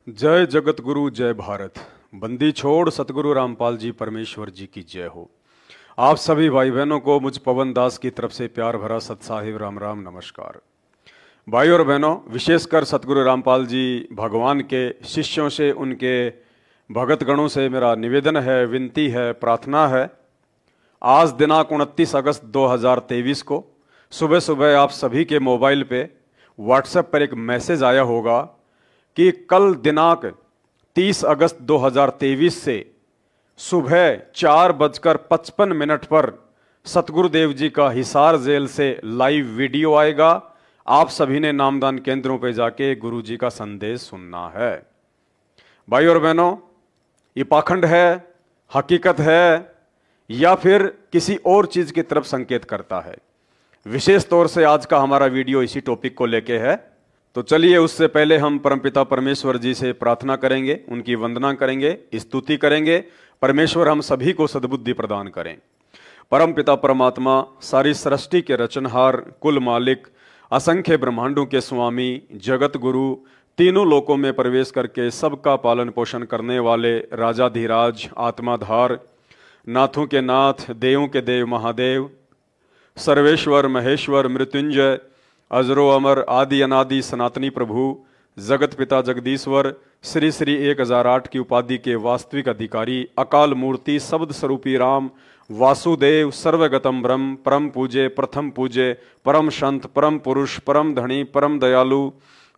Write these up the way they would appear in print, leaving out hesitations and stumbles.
जय जगत गुरु जय भारत। बंदी छोड़ सतगुरु रामपाल जी परमेश्वर जी की जय हो। आप सभी भाई बहनों को मुझ पवन दास की तरफ से प्यार भरा सत साहिब राम राम नमस्कार। भाई और बहनों, विशेषकर सतगुरु रामपाल जी भगवान के शिष्यों से, उनके भगत गणों से मेरा निवेदन है, विनती है, प्रार्थना है। आज दिनांक 29 अगस्त 2023 को सुबह सुबह आप सभी के मोबाइल पे व्हाट्सएप पर एक मैसेज आया होगा कि कल दिनांक 30 अगस्त 2023 से सुबह 4:55 पर सतगुरुदेव जी का हिसार जेल से लाइव वीडियो आएगा। आप सभी ने नामदान केंद्रों पर जाके गुरु जी का संदेश सुनना है। भाई और बहनों, ये पाखंड है, हकीकत है, या फिर किसी और चीज की तरफ संकेत करता है? विशेष तौर से आज का हमारा वीडियो इसी टॉपिक को लेके है। तो चलिए, उससे पहले हम परमपिता परमेश्वर जी से प्रार्थना करेंगे, उनकी वंदना करेंगे, स्तुति करेंगे। परमेश्वर हम सभी को सद्बुद्धि प्रदान करें। परमपिता परमात्मा, सारी सृष्टि के रचनहार, कुल मालिक, असंख्य ब्रह्मांडों के स्वामी, जगत गुरु, तीनों लोकों में प्रवेश करके सबका पालन पोषण करने वाले राजाधिराज, आत्माधार, नाथों के नाथ, देवों के देव महादेव, सर्वेश्वर महेश्वर मृत्युंजय, अजरो अमर आदि अनादि सनातनी प्रभु, जगत पिता जगदीश्वर, श्री श्री 1008 की उपाधि के वास्तविक अधिकारी, अकाल मूर्ति, शब्द स्वरूपी राम, वासुदेव, सर्वगतम ब्रह्म, परम पूजे, प्रथम पूजे, परम संत, परम पुरुष, परम धनी, परम दयालु,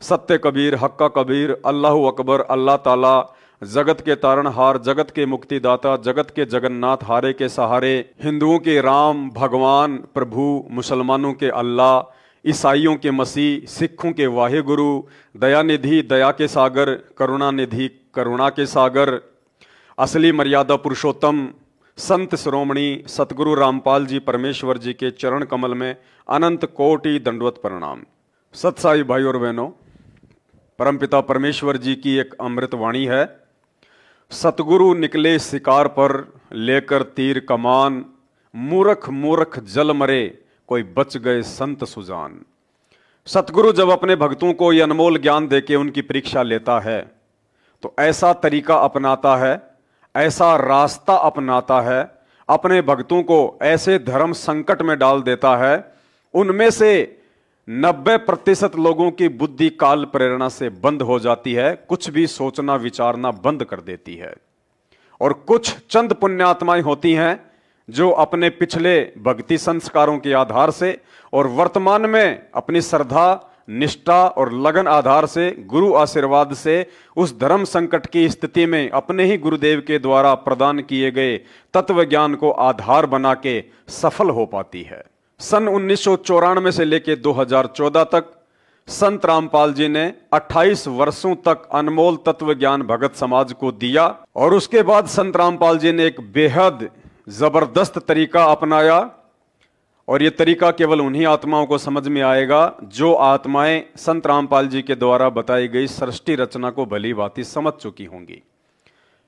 सत्य कबीर, हक्का कबीर, अल्लाह अकबर, अल्लाह ताला, जगत के तारणहार, जगत के मुक्तिदाता, जगत के जगन्नाथ, हारे के सहारे, हिंदुओं के राम भगवान प्रभु, मुसलमानों के अल्लाह, ईसाइयों के मसीह, सिखों के वाहेगुरु, दयानिधि दया के सागर, करुणानिधि करुणा के सागर, असली मर्यादा पुरुषोत्तम, संत शिरोमणि सतगुरु रामपाल जी परमेश्वर जी के चरण कमल में अनंत कोटि दंडवत प्रणाम। सत्साई भाई और बहनों, परमपिता परमेश्वर जी की एक अमृत वाणी है। सतगुरु निकले शिकार पर लेकर तीर कमान, मूर्ख मूर्ख जल मरे कोई बच गए संत सुजान। सतगुरु जब अपने भक्तों को यह अनमोल ज्ञान देके उनकी परीक्षा लेता है तो ऐसा तरीका अपनाता है, ऐसा रास्ता अपनाता है, अपने भक्तों को ऐसे धर्म संकट में डाल देता है, उनमें से 90% लोगों की बुद्धि काल प्रेरणा से बंद हो जाती है, कुछ भी सोचना विचारना बंद कर देती है। और कुछ चंद पुण्यात्माएं होती हैं जो अपने पिछले भक्ति संस्कारों के आधार से और वर्तमान में अपनी श्रद्धा, निष्ठा और लगन आधार से, गुरु आशीर्वाद से उस धर्म संकट की स्थिति में अपने ही गुरुदेव के द्वारा प्रदान किए गए तत्व ज्ञान को आधार बना के सफल हो पाती है। सन 1994 से लेकर 2014 तक संत रामपाल जी ने 28 वर्षों तक अनमोल तत्व ज्ञान भगत समाज को दिया। और उसके बाद संत रामपाल जी ने एक बेहद जबरदस्त तरीका अपनाया। और यह तरीका केवल उन्हीं आत्माओं को समझ में आएगा जो आत्माएं संत रामपाल जी के द्वारा बताई गई सृष्टि रचना को भली भांति समझ चुकी होंगी।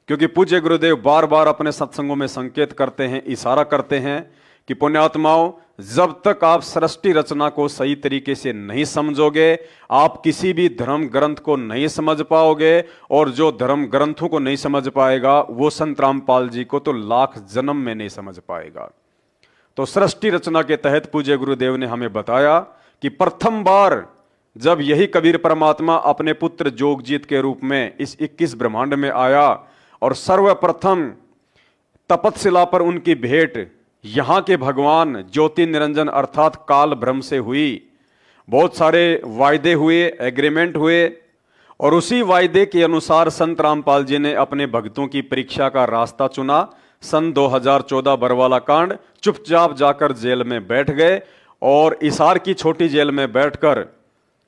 क्योंकि पूज्य गुरुदेव बार बार अपने सत्संगों में संकेत करते हैं, इशारा करते हैं कि पुण्यात्माओं, जब तक आप सृष्टि रचना को सही तरीके से नहीं समझोगे, आप किसी भी धर्म ग्रंथ को नहीं समझ पाओगे। और जो धर्म ग्रंथों को नहीं समझ पाएगा वो संत रामपाल जी को तो लाख जन्म में नहीं समझ पाएगा। तो सृष्टि रचना के तहत पूज्य गुरुदेव ने हमें बताया कि प्रथम बार जब यही कबीर परमात्मा अपने पुत्र जोगजीत के रूप में इस 21 ब्रह्मांड में आया और सर्वप्रथम तपतशिला पर उनकी भेंट यहां के भगवान ज्योति निरंजन अर्थात काल ब्रह्म से हुई। बहुत सारे वायदे हुए, एग्रीमेंट हुए, और उसी वायदे के अनुसार संत रामपाल जी ने अपने भक्तों की परीक्षा का रास्ता चुना। सन 2014 बरवाला कांड, चुपचाप जाकर जेल में बैठ गए और इसार की छोटी जेल में बैठकर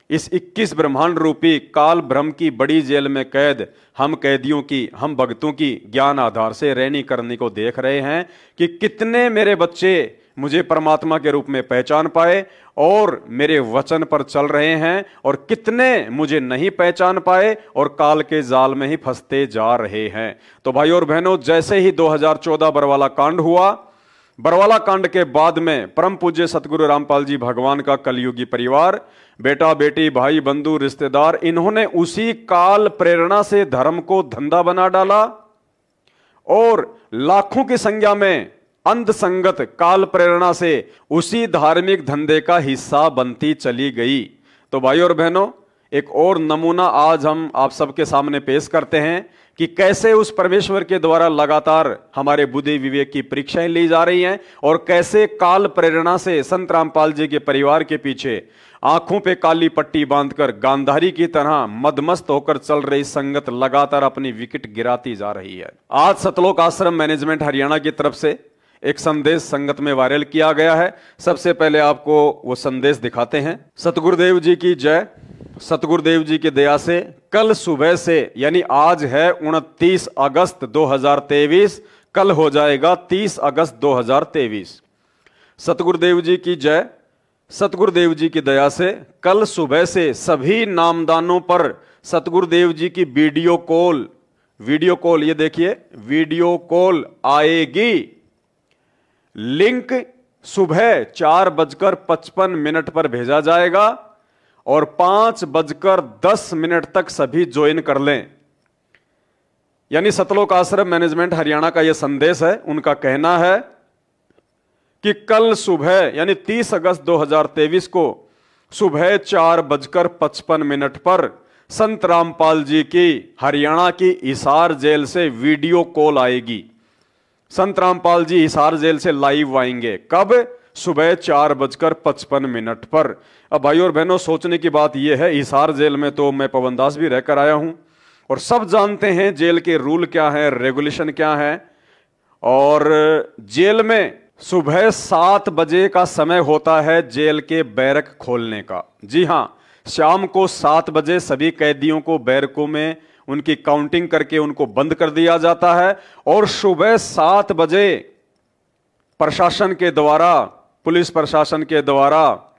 इस 21 ब्रह्मांड रूपी काल ब्रह्म की बड़ी जेल में कैद हम कैदियों की, हम भक्तों की ज्ञान आधार से रैनी करने को देख रहे हैं कि कितने मेरे बच्चे मुझे परमात्मा के रूप में पहचान पाए और मेरे वचन पर चल रहे हैं, और कितने मुझे नहीं पहचान पाए और काल के जाल में ही फंसते जा रहे हैं। तो भाई और बहनों, जैसे ही 2014 बरवाला कांड हुआ बरवाला कांड के बाद में परम पूज्य सतगुरु रामपाल जी भगवान का कलयुगी परिवार, बेटा बेटी भाई बंधु रिश्तेदार, इन्होंने उसी काल प्रेरणा से धर्म को धंधा बना डाला और लाखों की संख्या में अंध संगत काल प्रेरणा से उसी धार्मिक धंधे का हिस्सा बनती चली गई। तो भाई और बहनों, एक और नमूना आज हम आप सबके सामने पेश करते हैं कि कैसे उस परमेश्वर के द्वारा लगातार हमारे बुद्धि विवेक की परीक्षाएं ली जा रही हैं और कैसे काल प्रेरणा से संत रामपाल जी के परिवार के पीछे आंखों पे काली पट्टी बांधकर गांधारी की तरह मदमस्त होकर चल रही संगत लगातार अपनी विकेट गिराती जा रही है। आज सतलोक आश्रम मैनेजमेंट हरियाणा की तरफ से एक संदेश संगत में वायरल किया गया है। सबसे पहले आपको वो संदेश दिखाते हैं। सतगुरुदेव जी की जय। सतगुरुदेव जी की दया से कल सुबह से, यानी आज है 29 अगस्त 2023, कल हो जाएगा 30 अगस्त 2023। सतगुरुदेव जी की जय। सतगुरुदेव जी की दया से कल सुबह से सभी नामदानों पर सतगुरुदेव जी की वीडियो कॉल, ये देखिए वीडियो कॉल आएगी। लिंक सुबह 4:55 पर भेजा जाएगा और 5:10 तक सभी ज्वाइन कर लें। यानी सतलोक आश्रम मैनेजमेंट हरियाणा का यह संदेश है। उनका कहना है कि कल सुबह यानी 30 अगस्त 2023 को सुबह 4:55 पर संत रामपाल जी की हरियाणा की हिसार जेल से वीडियो कॉल आएगी। संत रामपाल जी हिसार जेल से लाइव आएंगे। कब? सुबह 4:55 पर। अब भाई और बहनों, सोचने की बात यह है, हिसार जेल में तो मैं पवन दास भी रहकर आया हूं और सब जानते हैं जेल के रूल क्या है, रेगुलेशन क्या है। और जेल में सुबह 7 बजे का समय होता है जेल के बैरक खोलने का। जी हां, शाम को 7 बजे सभी कैदियों को बैरकों में उनकी काउंटिंग करके उनको बंद कर दिया जाता है और सुबह 7 बजे प्रशासन के द्वारा, पुलिस प्रशासन के द्वारा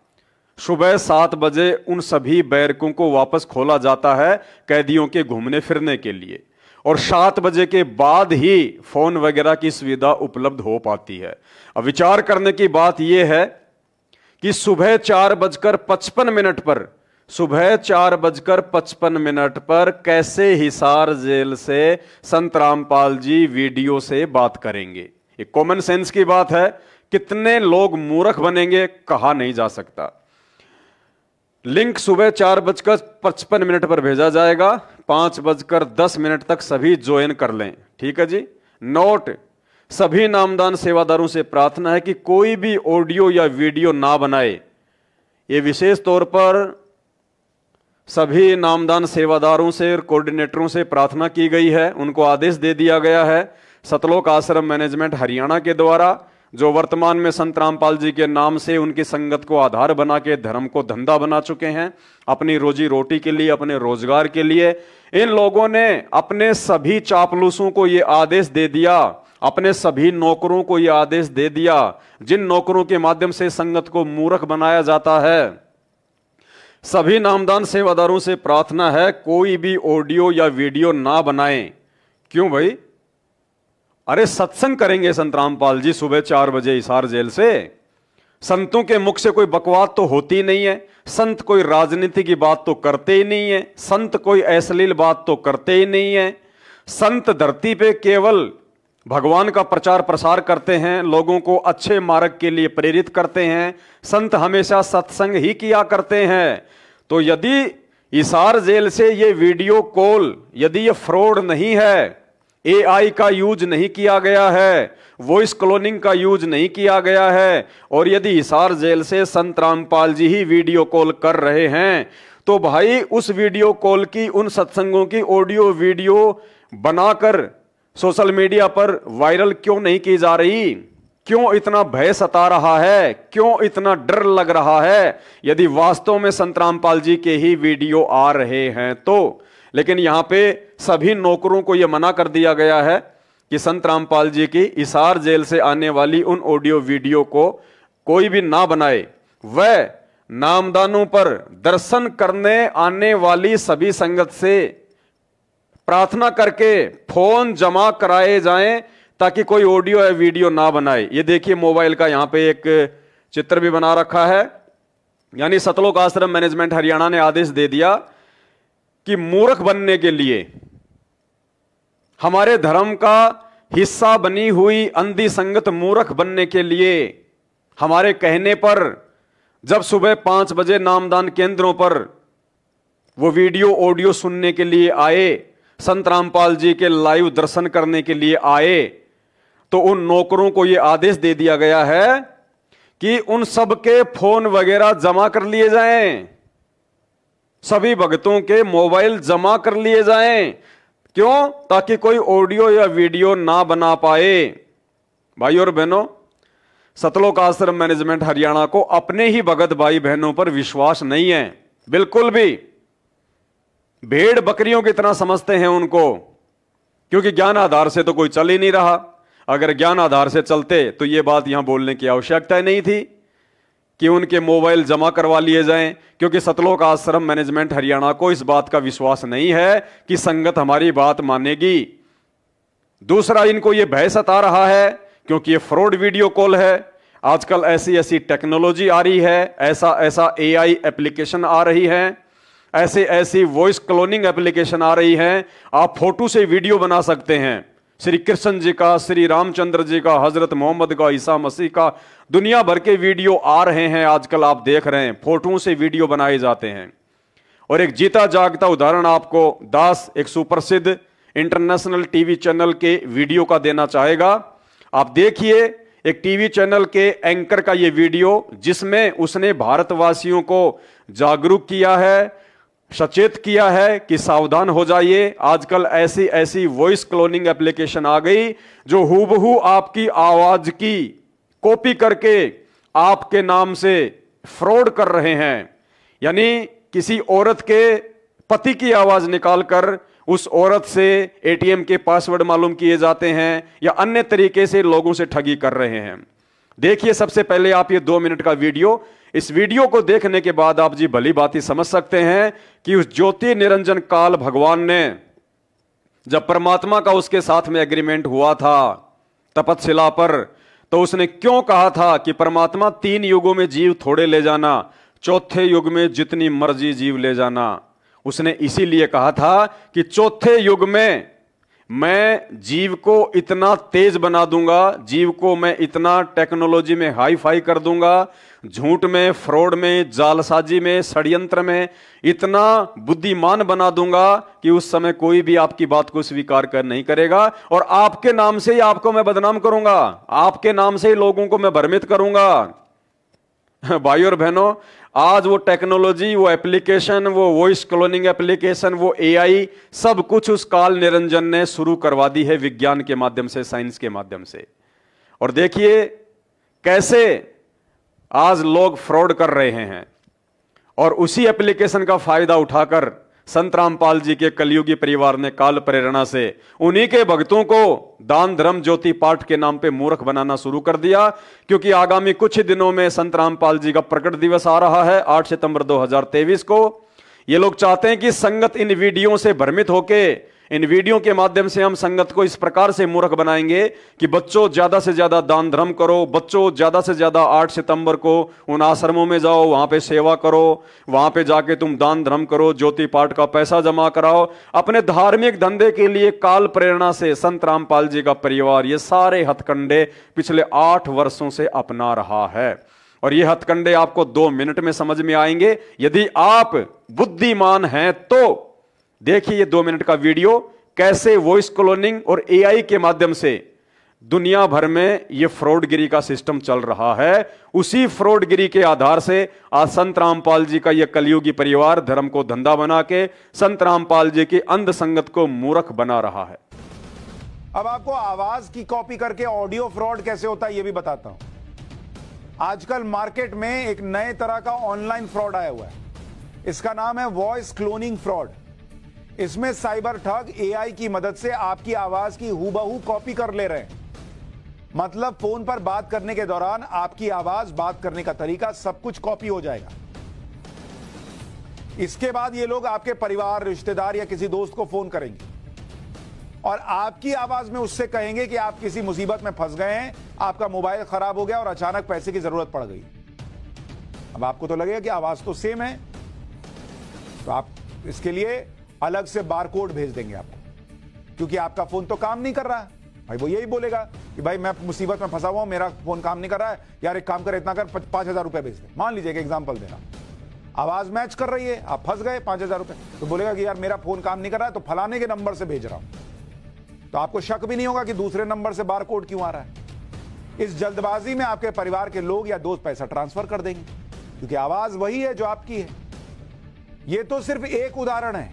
सुबह 7 बजे उन सभी बैरकों को वापस खोला जाता है कैदियों के घूमने फिरने के लिए। और 7 बजे के बाद ही फोन वगैरह की सुविधा उपलब्ध हो पाती है। अब विचार करने की बात यह है कि सुबह 4:55 पर, सुबह 4:55 पर कैसे हिसार जेल से संत रामपाल जी वीडियो से बात करेंगे। ये कॉमन सेंस की बात है। कितने लोग मूर्ख बनेंगे कहा नहीं जा सकता। लिंक सुबह 4:55 पर भेजा जाएगा। 5:10 तक सभी ज्वाइन कर लें। ठीक है जी। नोट, सभी नामदान सेवादारों से प्रार्थना है कि कोई भी ऑडियो या वीडियो ना बनाए। ये विशेष तौर पर सभी नामदान सेवादारों से और कोऑर्डिनेटरों से प्रार्थना की गई है। उनको आदेश दे दिया गया है सतलोक आश्रम मैनेजमेंट हरियाणा के द्वारा, जो वर्तमान में संत रामपाल जी के नाम से उनकी संगत को आधार बना के धर्म को धंधा बना चुके हैं अपनी रोजी रोटी के लिए, अपने रोजगार के लिए। इन लोगों ने अपने सभी चापलूसों को यह आदेश दे दिया, अपने सभी नौकरों को यह आदेश दे दिया, जिन नौकरों के माध्यम से संगत को मूर्ख बनाया जाता है। सभी नामदान सेवादारों से प्रार्थना है कोई भी ऑडियो या वीडियो ना बनाएं। क्यों भाई? अरे सत्संग करेंगे संत रामपाल जी सुबह 4 बजे हिसार जेल से। संतों के मुख से कोई बकवास तो होती नहीं है। संत कोई राजनीति की बात तो करते ही नहीं है। संत कोई अश्लील बात तो करते ही नहीं है। संत धरती पे केवल भगवान का प्रचार प्रसार करते हैं, लोगों को अच्छे मार्ग के लिए प्रेरित करते हैं। संत हमेशा सत्संग ही किया करते हैं। तो यदि हिसार जेल से ये वीडियो कॉल, यदि ये फ्रॉड नहीं है, AI का यूज नहीं किया गया है, वॉइस क्लोनिंग का यूज नहीं किया गया है, और यदि हिसार जेल से संत रामपाल जी ही वीडियो कॉल कर रहे हैं, तो भाई उस वीडियो कॉल की, उन सत्संगों की ऑडियो वीडियो बनाकर सोशल मीडिया पर वायरल क्यों नहीं की जा रही? क्यों इतना भय सता रहा है? क्यों इतना डर लग रहा है? यदि वास्तव में संत रामपाल जी के ही वीडियो आ रहे हैं तो। लेकिन यहां पे सभी नौकरों को यह मना कर दिया गया है कि संत रामपाल जी की हिसार जेल से आने वाली उन ऑडियो वीडियो को कोई भी ना बनाए। वह नामदानों पर दर्शन करने आने वाली सभी संगत से प्रार्थना करके फोन जमा कराए जाएं ताकि कोई ऑडियो या वीडियो ना बनाए। ये देखिए मोबाइल का यहां पे एक चित्र भी बना रखा है। यानी सतलोक आश्रम मैनेजमेंट हरियाणा ने आदेश दे दिया कि मूर्ख बनने के लिए, हमारे धर्म का हिस्सा बनी हुई अंधी संगत मूर्ख बनने के लिए, हमारे कहने पर जब सुबह 5 बजे नामदान केंद्रों पर वो वीडियो ऑडियो सुनने के लिए आए, संत रामपाल जी के लाइव दर्शन करने के लिए आए, तो उन नौकरों को यह आदेश दे दिया गया है कि उन सब के फोन वगैरह जमा कर लिए जाएं, सभी भक्तों के मोबाइल जमा कर लिए जाएं। क्यों? ताकि कोई ऑडियो या वीडियो ना बना पाए। भाई और बहनों, सतलोक आश्रम मैनेजमेंट हरियाणा को अपने ही भगत भाई बहनों पर विश्वास नहीं है, बिल्कुल भी। भेड़ बकरियों की तरह समझते हैं उनको, क्योंकि ज्ञान आधार से तो कोई चल ही नहीं रहा। अगर ज्ञान आधार से चलते तो यह बात यहां बोलने की आवश्यकता नहीं थी कि उनके मोबाइल जमा करवा लिए जाएं, क्योंकि सतलोक आश्रम मैनेजमेंट हरियाणा को इस बात का विश्वास नहीं है कि संगत हमारी बात मानेगी। दूसरा, इनको यह भय सता रहा है क्योंकि यह फ्रॉड वीडियो कॉल है। आजकल ऐसी ऐसी टेक्नोलॉजी आ रही है, ऐसा ऐसा एआई एप्लीकेशन आ रही है, ऐसे ऐसी वॉइस क्लोनिंग एप्लीकेशन आ रही है, आप फोटो से वीडियो बना सकते हैं। श्री कृष्ण जी का, श्री रामचंद्र जी का, हजरत मोहम्मद का, ईसा मसीह का, दुनिया भर के वीडियो आ रहे हैं। आजकल आप देख रहे हैं फोटो से वीडियो बनाए जाते हैं। और एक जीता जागता उदाहरण आपको दास, एक सुप्रसिद्ध इंटरनेशनल टीवी चैनल के वीडियो का देना चाहेगा। आप देखिए एक टीवी चैनल के एंकर का यह वीडियो, जिसमें उसने भारतवासियों को जागरूक किया है, सचेत किया है कि सावधान हो जाइए। आजकल ऐसी ऐसी वॉइस क्लोनिंग एप्लीकेशन आ गई जो हूबहू आपकी आवाज की कॉपी करके आपके नाम से फ्रॉड कर रहे हैं। यानी किसी औरत के पति की आवाज निकालकर उस औरत से एटीएम के पासवर्ड मालूम किए जाते हैं या अन्य तरीके से लोगों से ठगी कर रहे हैं। देखिए सबसे पहले आप ये 2 मिनट का वीडियो, इस वीडियो को देखने के बाद आप जी भली बात ही समझ सकते हैं कि उस ज्योति निरंजन काल भगवान ने, जब परमात्मा का उसके साथ में एग्रीमेंट हुआ था तपस्शिला पर, तो उसने क्यों कहा था कि परमात्मा 3 युगों में जीव थोड़े ले जाना, चौथे युग में जितनी मर्जी जीव ले जाना। उसने इसीलिए कहा था कि चौथे युग में मैं जीव को इतना तेज बना दूंगा, जीव को मैं इतना टेक्नोलॉजी में हाई फाई कर दूंगा, झूठ में, फ्रॉड में, जालसाजी में, षड्यंत्र में इतना बुद्धिमान बना दूंगा कि उस समय कोई भी आपकी बात को स्वीकार कर नहीं करेगा। और आपके नाम से ही आपको मैं बदनाम करूंगा, आपके नाम से ही लोगों को मैं भ्रमित करूंगा। भाई और बहनों, आज वो टेक्नोलॉजी, वो एप्लीकेशन, वो वॉइस क्लोनिंग एप्लीकेशन, वो एआई, सब कुछ उस काल निरंजन ने शुरू करवा दी है विज्ञान के माध्यम से, साइंस के माध्यम से। और देखिए कैसे आज लोग फ्रॉड कर रहे हैं। और उसी एप्लीकेशन का फायदा उठाकर संत रामपाल जी के कलयुगी परिवार ने काल प्रेरणा से उन्हीं के भक्तों को दान धर्म ज्योति पाठ के नाम पे मूर्ख बनाना शुरू कर दिया। क्योंकि आगामी कुछ ही दिनों में संत रामपाल जी का प्रकट दिवस आ रहा है, 8 सितंबर 2023 को। ये लोग चाहते हैं कि संगत इन वीडियो से भ्रमित होके, इन वीडियो के माध्यम से हम संगत को इस प्रकार से मूर्ख बनाएंगे कि बच्चों ज्यादा से ज्यादा दान धर्म करो, बच्चों ज्यादा से ज्यादा 8 सितंबर को उन आश्रमों में जाओ, वहां पे सेवा करो, वहां पे जाके तुम दान धर्म करो, ज्योति पाठ का पैसा जमा कराओ। अपने धार्मिक धंधे के लिए काल प्रेरणा से संत रामपाल जी का परिवार ये सारे हथकंडे पिछले 8 वर्षों से अपना रहा है। और ये हथकंडे आपको 2 मिनट में समझ में आएंगे यदि आप बुद्धिमान हैं तो। देखिए ये 2 मिनट का वीडियो, कैसे वॉइस क्लोनिंग और एआई के माध्यम से दुनिया भर में ये फ्रॉडगिरी का सिस्टम चल रहा है। उसी फ्रॉडगिरी के आधार से आज संत रामपाल जी का यह कलयुगी परिवार धर्म को धंधा बना के संत रामपाल जी की अंध संगत को मूर्ख बना रहा है। अब आपको आवाज की कॉपी करके ऑडियो फ्रॉड कैसे होता है ये भी बताता हूं। आजकल मार्केट में एक नए तरह का ऑनलाइन फ्रॉड आया हुआ है, इसका नाम है वॉइस क्लोनिंग फ्रॉड। इसमें साइबर ठग एआई की मदद से आपकी आवाज की हूबहू कॉपी कर ले रहे हैं। मतलब फोन पर बात करने के दौरान आपकी आवाज, बात करने का तरीका सब कुछ कॉपी हो जाएगा। इसके बाद ये लोग आपके परिवार, रिश्तेदार या किसी दोस्त को फोन करेंगे और आपकी आवाज में उससे कहेंगे कि आप किसी मुसीबत में फंस गए हैं, आपका मोबाइल खराब हो गया और अचानक पैसे की जरूरत पड़ गई। अब आपको तो लगेगा कि आवाज तो सेम है, तो आप इसके लिए अलग से बारकोड भेज देंगे आपको, क्योंकि आपका फोन तो काम नहीं कर रहा है। भाई वो यही बोलेगा कि भाई मैं मुसीबत में फंसा हुआ हूं, मेरा फोन काम नहीं कर रहा है, यार एक काम कर, इतना कर, 5,000 रुपए भेज दे। मान लीजिए एक एग्जांपल दे रहा, आवाज मैच कर रही है, आप फंस गए 5,000 रुपए, तो बोलेगा कि यार मेरा फोन काम नहीं कर रहा है, तो फलाने के नंबर से भेज रहा हूं। तो आपको शक भी नहीं होगा कि दूसरे नंबर से बारकोड क्यों आ रहा है। इस जल्दबाजी में आपके परिवार के लोग या दोस्त पैसा ट्रांसफर कर देंगे, क्योंकि आवाज वही है जो आपकी है। यह तो सिर्फ एक उदाहरण है।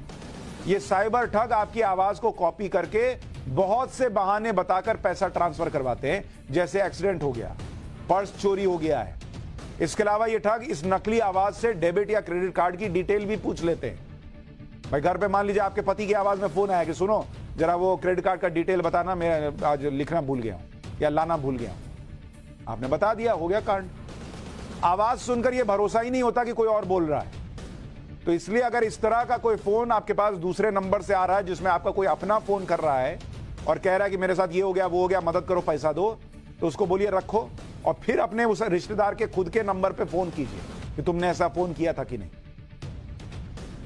ये साइबर ठग आपकी आवाज को कॉपी करके बहुत से बहाने बताकर पैसा ट्रांसफर करवाते हैं, जैसे एक्सीडेंट हो गया, पर्स चोरी हो गया है। इसके अलावा ये ठग इस नकली आवाज से डेबिट या क्रेडिट कार्ड की डिटेल भी पूछ लेते हैं। भाई घर पे मान लीजिए आपके पति की आवाज में फोन आया कि सुनो जरा वो क्रेडिट कार्ड का डिटेल बताना, मैं आज लिखना भूल गया हूं या लाना भूल गया हूं। आपने बता दिया, हो गया कांड। आवाज सुनकर यह भरोसा ही नहीं होता कि कोई और बोल रहा है। तो इसलिए अगर इस तरह का कोई फोन आपके पास दूसरे नंबर से आ रहा है, जिसमें आपका कोई अपना फोन कर रहा है और कह रहा है कि मेरे साथ ये हो गया वो हो गया, मदद करो, पैसा दो, तो उसको बोलिए रखो और फिर अपने उस रिश्तेदार के खुद के नंबर पे फोन कीजिए कि तुमने ऐसा फोन किया था कि नहीं।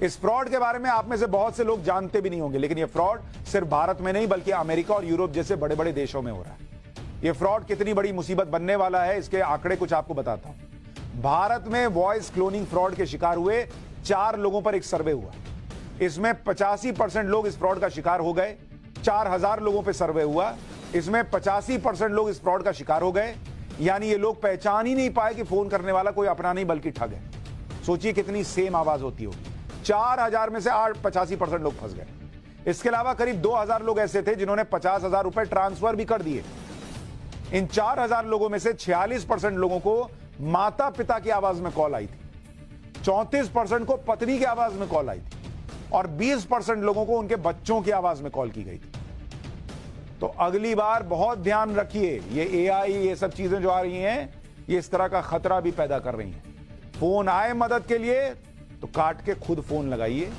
इस फ्रॉड के बारे में आप में से बहुत से लोग जानते भी नहीं होंगे, लेकिन यह फ्रॉड सिर्फ भारत में नहीं बल्कि अमेरिका और यूरोप जैसे बड़े बड़े देशों में हो रहा है। यह फ्रॉड कितनी बड़ी मुसीबत बनने वाला है, इसके आंकड़े कुछ आपको बताता हूं। भारत में वॉइस क्लोनिंग फ्रॉड के शिकार हुए 4 लोगों पर एक सर्वे हुआ। इसमें 85% लोग इस फ्रॉड का शिकार हो गए। 4,000 लोगों पर सर्वे हुआ, इसमें 85% लोग इस फ्रॉड का शिकार हो गए। यानी ये लोग पहचान ही नहीं पाए कि फोन करने वाला कोई अपना नहीं बल्कि ठग है। सोचिए कितनी सेम आवाज होती होगी। 4,000 में से 85% लोग फंस गए। इसके अलावा करीब 2,000 लोग ऐसे थे जिन्होंने 50,000 रुपए ट्रांसफर भी कर दिए। इन 4,000 लोगों में से 46% लोगों को माता पिता की आवाज में कॉल आई थी, 34% को पत्नी की आवाज में कॉल आई थी और 20% लोगों को उनके बच्चों की आवाज में कॉल की गई थी। तो अगली बार बहुत ध्यान रखिए, ये एआई ये सब चीजें जो आ रही हैं, ये इस तरह का खतरा भी पैदा कर रही हैं। फोन आए मदद के लिए तो काट के खुद फोन लगाइए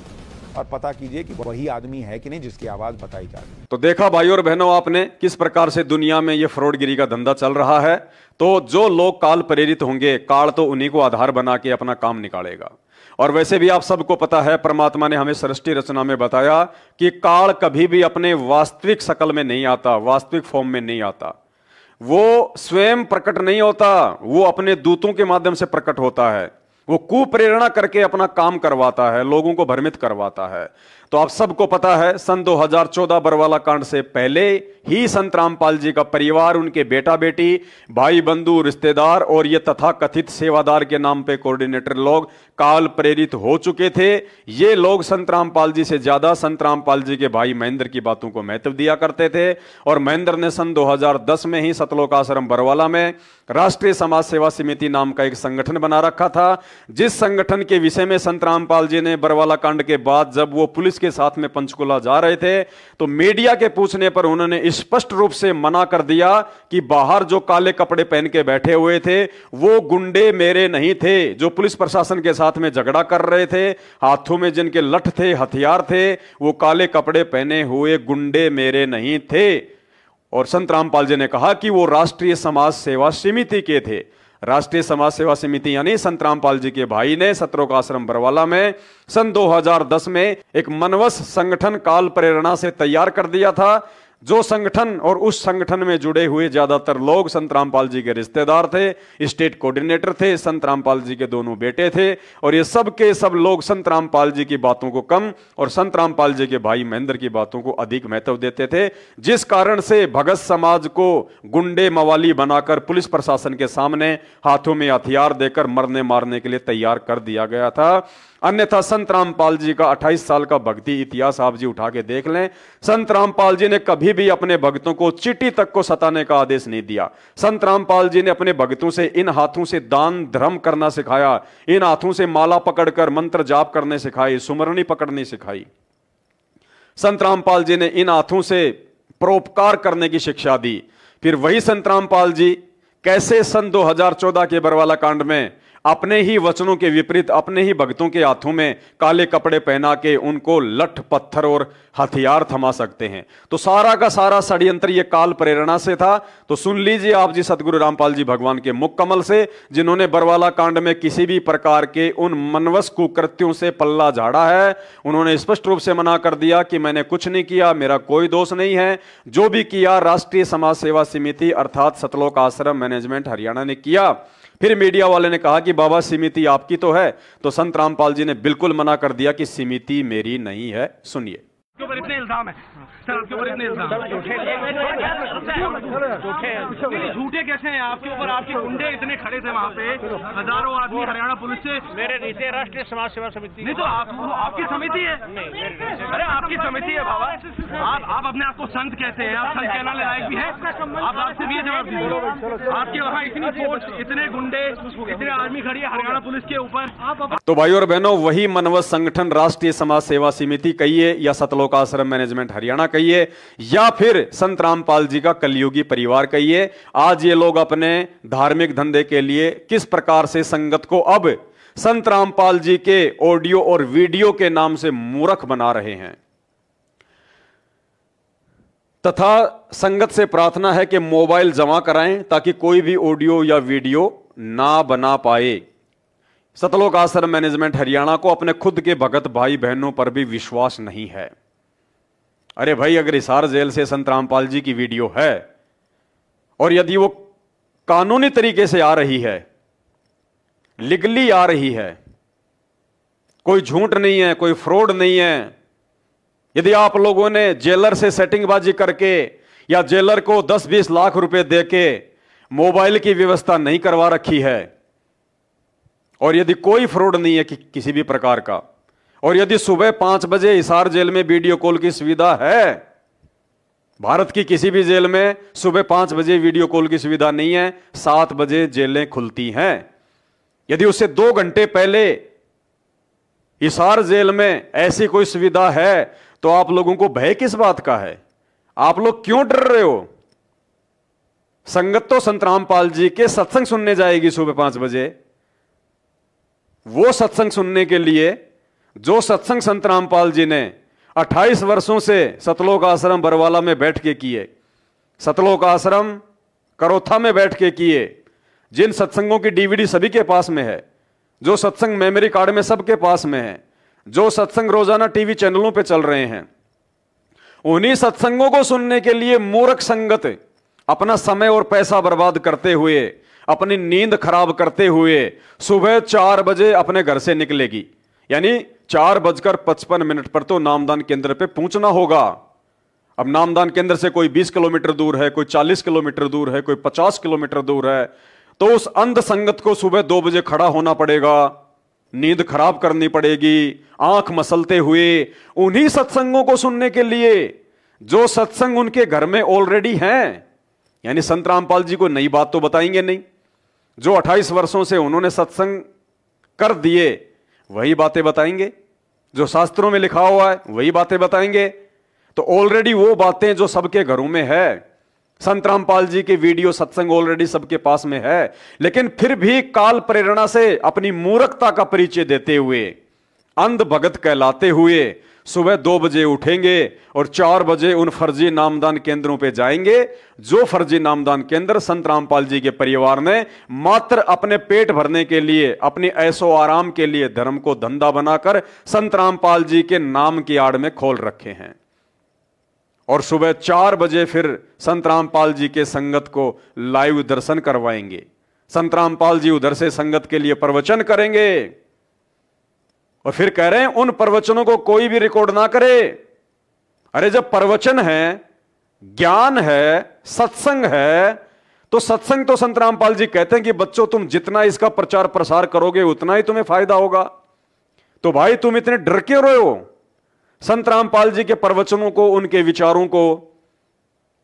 और पता कीजिए कि वही आदमी है कि नहीं जिसकी आवाज बताई जा रही है। तो देखा भाई और बहनों आपने किस प्रकार से दुनिया में यह फ्रॉडगिरी का धंधा चल रहा है। तो जो लोग काल प्रेरित होंगे, काल तो उन्हीं को आधार बना के अपना काम निकालेगा। और वैसे भी आप सबको पता है, परमात्मा ने हमें सृष्टि रचना में बताया कि काल कभी भी अपने वास्तविक शकल में नहीं आता, वास्तविक फॉर्म में नहीं आता। वो स्वयं प्रकट नहीं होता, वो अपने दूतों के माध्यम से प्रकट होता है। वो कुप्रेरणा करके अपना काम करवाता है, लोगों को भ्रमित करवाता है। तो आप सबको पता है, सन 2014 बरवाला कांड से पहले ही संत रामपाल जी का परिवार, उनके बेटा बेटी, भाई बंधु, रिश्तेदार और ये तथाकथित सेवादार के नाम पे कोऑर्डिनेटर लोग काल प्रेरित हो चुके थे। ये लोग संत रामपाल जी से ज्यादा संत रामपाल जी के भाई महेंद्र की बातों को महत्व दिया करते थे। और महेंद्र ने सन 2010 में ही सतलोक आश्रम बरवाला में राष्ट्रीय समाज सेवा समिति नाम का एक संगठन बना रखा था, जिस संगठन के विषय में संत रामपाल जी ने बरवाला कांड के बाद जब वो पुलिस के साथ में पंचकुला जा रहे थे तो मीडिया के पूछने पर उन्होंने स्पष्ट रूप से मना कर दिया कि बाहर जो काले कपड़े पहन के बैठे हुए थे वो गुंडे मेरे नहीं थे, जो पुलिस प्रशासन के साथ में झगड़ा कर रहे थे, हाथों में जिनके लठ थे, हथियार थे, वो काले कपड़े पहने हुए गुंडे मेरे नहीं थे। और संत रामपाल जी ने कहा कि वो राष्ट्रीय समाज सेवा समिति के थे। राष्ट्रीय समाज सेवा समिति यानी संत रामपाल जी के भाई ने सतलोक आश्रम बरवाला में सन 2010 में एक मनवस संगठन काल प्रेरणा से तैयार कर दिया था, जो संगठन और उस संगठन में जुड़े हुए ज्यादातर लोग संत रामपाल जी के रिश्तेदार थे, स्टेट कोऑर्डिनेटर थे, संत रामपाल जी के दोनों बेटे थे। और ये सब के सब लोग संत रामपाल जी की बातों को कम और संत रामपाल जी के भाई महेंद्र की बातों को अधिक महत्व देते थे, जिस कारण से भगत समाज को गुंडे मवाली बनाकर पुलिस प्रशासन के सामने हाथों में हथियार देकर मरने मारने के लिए तैयार कर दिया गया था। अन्यथा संत रामपाल जी का 28 साल का भक्ति इतिहास आप जी उठा के देख लें, संत रामपाल जी ने कभी भी अपने भक्तों को चींटी तक को सताने का आदेश नहीं दिया। संत रामपाल जी ने अपने भक्तों से इन हाथों से दान धर्म करना सिखाया, इन हाथों से माला पकड़कर मंत्र जाप करने सिखाई, सुमरनी पकड़नी सिखाई। संत रामपाल जी ने इन हाथों से परोपकार करने की शिक्षा दी। फिर वही संत रामपाल जी कैसे सन 2014 के बरवाला कांड में अपने ही वचनों के विपरीत अपने ही भक्तों के हाथों में काले कपड़े पहना के उनको लठ पत्थर और हथियार थमा सकते हैं। तो सारा का सारा षड्यंत्र ये काल प्रेरणा से था। तो सुन लीजिए आप जी सतगुरु रामपाल जी भगवान के मुख कमल से, जिन्होंने बरवाला कांड में किसी भी प्रकार के उन मनवस कुकृत्यों से पल्ला झाड़ा है। उन्होंने स्पष्ट रूप से मना कर दिया कि मैंने कुछ नहीं किया, मेरा कोई दोष नहीं है। जो भी किया राष्ट्रीय समाज सेवा समिति अर्थात सतलोक आश्रम मैनेजमेंट हरियाणा ने किया। फिर मीडिया वाले ने कहा कि बाबा समिति आपकी तो है, तो संत रामपाल जी ने बिल्कुल मना कर दिया कि समिति मेरी नहीं है। सुनिए। आपके ऊपर इतने इल्जाम है सर, आपके ऊपर इतने इल्जाम झूठे कैसे हैं आपके ऊपर? आपके गुंडे इतने खड़े थे वहाँ पे, हजारों आदमी हरियाणा पुलिस से। मेरे नीचे राष्ट्रीय समाज सेवा समिति नहीं तो आपकी समिति है। अरे आपकी समिति है बाबा, आप अपने आप को संत कहते हैं, आप संत कहने लायक भी है। आप आपसे भी जवाब दीजिए, आपके वहाँ इतनी फोर्स, इतने गुंडे, इतने आर्मी खड़ी है हरियाणा पुलिस के ऊपर। तो भाई और बहनों, वही मनवत संगठन राष्ट्रीय समाज सेवा समिति कहिए या सतलोक आश्रम मैनेजमेंट हरियाणा कहिए या फिर संत रामपाल जी का कलयुगी परिवार कहिए, आज ये लोग अपने धार्मिक धंधे के लिए किस प्रकार से संगत को अब संत रामपाल जी के ऑडियो और वीडियो के नाम से मूर्ख बना रहे हैं। तथा संगत से प्रार्थना है कि मोबाइल जमा कराएं ताकि कोई भी ऑडियो या वीडियो ना बना पाए। सतलोक आश्रम मैनेजमेंट हरियाणा को अपने खुद के भगत भाई बहनों पर भी विश्वास नहीं है। अरे भाई, अगर हिसार जेल से संत रामपाल जी की वीडियो है और यदि वो कानूनी तरीके से आ रही है, लीगली आ रही है, कोई झूठ नहीं है, कोई फ्रॉड नहीं है, यदि आप लोगों ने जेलर से सेटिंगबाजी करके या जेलर को 10-20 लाख रुपए देके मोबाइल की व्यवस्था नहीं करवा रखी है, और यदि कोई फ्रॉड नहीं है किसी भी प्रकार का, और यदि सुबह 5 बजे हिसार जेल में वीडियो कॉल की सुविधा है, भारत की किसी भी जेल में सुबह 5 बजे वीडियो कॉल की सुविधा नहीं है, 7 बजे जेलें खुलती हैं। यदि उससे 2 घंटे पहले हिसार जेल में ऐसी कोई सुविधा है तो आप लोगों को भय किस बात का है? आप लोग क्यों डर रहे हो? संगत तो संत रामपाल जी के सत्संग सुनने जाएगी सुबह 5 बजे। वो सत्संग सुनने के लिए जो सत्संग संत रामपाल जी ने 28 वर्षों से सतलोक आश्रम बरवाला में बैठ के किए, सतलोक आश्रम करोथा में बैठ के किए, जिन सत्संगों की डीवीडी सभी के पास में है, जो सत्संग मेमोरी कार्ड में सबके पास में है, जो सत्संग रोजाना टीवी चैनलों पे चल रहे हैं, उन्हीं सत्संगों को सुनने के लिए मूर्ख संगत अपना समय और पैसा बर्बाद करते हुए, अपनी नींद खराब करते हुए सुबह 4 बजे अपने घर से निकलेगी। यानी 4:55 पर तो नामदान केंद्र पे पहुंचना होगा। अब नामदान केंद्र से कोई 20 किलोमीटर दूर है, कोई 40 किलोमीटर दूर है, कोई 50 किलोमीटर दूर है, तो उस अंध संगत को सुबह 2 बजे खड़ा होना पड़ेगा, नींद खराब करनी पड़ेगी, आंख मसलते हुए उन्हीं सत्संगों को सुनने के लिए जो सत्संग उनके घर में ऑलरेडी हैं। यानी संत रामपाल जी को नई बात तो बताएंगे नहीं, जो 28 वर्षों से उन्होंने सत्संग कर दिए वही बातें बताएंगे, जो शास्त्रों में लिखा हुआ है वही बातें बताएंगे। तो ऑलरेडी वो बातें जो सबके घरों में है, संत रामपाल जी के वीडियो सत्संग ऑलरेडी सबके पास में है, लेकिन फिर भी काल प्रेरणा से अपनी मूर्खता का परिचय देते हुए, अंध भगत कहलाते हुए सुबह 2 बजे उठेंगे और 4 बजे उन फर्जी नामदान केंद्रों पे जाएंगे, जो फर्जी नामदान केंद्र संत रामपाल जी के परिवार ने मात्र अपने पेट भरने के लिए, अपनी ऐशो आराम के लिए धर्म को धंधा बनाकर संत रामपाल जी के नाम की आड़ में खोल रखे हैं। और सुबह 4 बजे फिर संत रामपाल जी के संगत को लाइव दर्शन करवाएंगे। संत रामपाल जी उधर से संगत के लिए प्रवचन करेंगे और फिर कह रहे हैं उन प्रवचनों को कोई भी रिकॉर्ड ना करे। अरे जब प्रवचन है, ज्ञान है, सत्संग है, तो सत्संग तो संत रामपाल जी कहते हैं कि बच्चों तुम जितना इसका प्रचार प्रसार करोगे उतना ही तुम्हें फायदा होगा। तो भाई तुम इतने डर क्यों रहे हो? संत रामपाल जी के प्रवचनों को, उनके विचारों को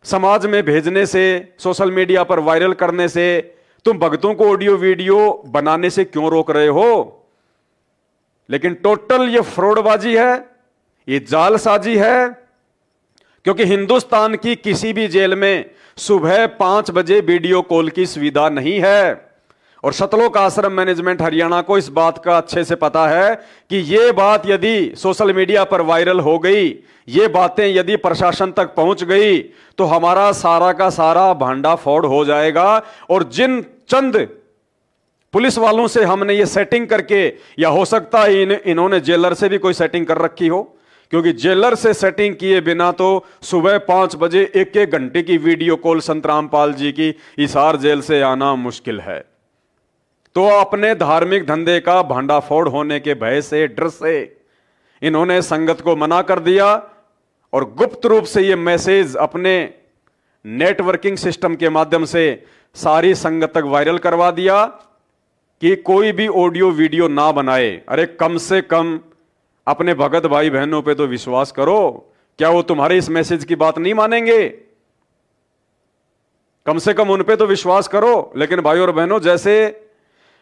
समाज में भेजने से, सोशल मीडिया पर वायरल करने से तुम भक्तों को ऑडियो वीडियो बनाने से क्यों रोक रहे हो? लेकिन टोटल ये फ्रॉडबाजी है, ये जालसाजी है, क्योंकि हिंदुस्तान की किसी भी जेल में सुबह 5 बजे वीडियो कॉल की सुविधा नहीं है। और सतलोक आश्रम मैनेजमेंट हरियाणा को इस बात का अच्छे से पता है कि ये बात यदि सोशल मीडिया पर वायरल हो गई, ये बातें यदि प्रशासन तक पहुंच गई, तो हमारा सारा का सारा भांडा फोड़ हो जाएगा। और जिन चंद पुलिस वालों से हमने ये सेटिंग करके, या हो सकता है इन्होंने जेलर से भी कोई सेटिंग कर रखी हो, क्योंकि जेलर से सेटिंग किए बिना तो सुबह 5 बजे 1-1 घंटे की वीडियो कॉल संत रामपाल जी की हिसार जेल से आना मुश्किल है। तो अपने धार्मिक धंधे का भांडाफोड़ होने के भय से, डर से इन्होंने संगत को मना कर दिया और गुप्त रूप से ये मैसेज अपने नेटवर्किंग सिस्टम के माध्यम से सारी संगत तक वायरल करवा दिया कि कोई भी ऑडियो वीडियो ना बनाए। अरे कम से कम अपने भगत भाई बहनों पे तो विश्वास करो, क्या वो तुम्हारे इस मैसेज की बात नहीं मानेंगे? कम से कम उन पे तो विश्वास करो। लेकिन भाई और बहनों, जैसे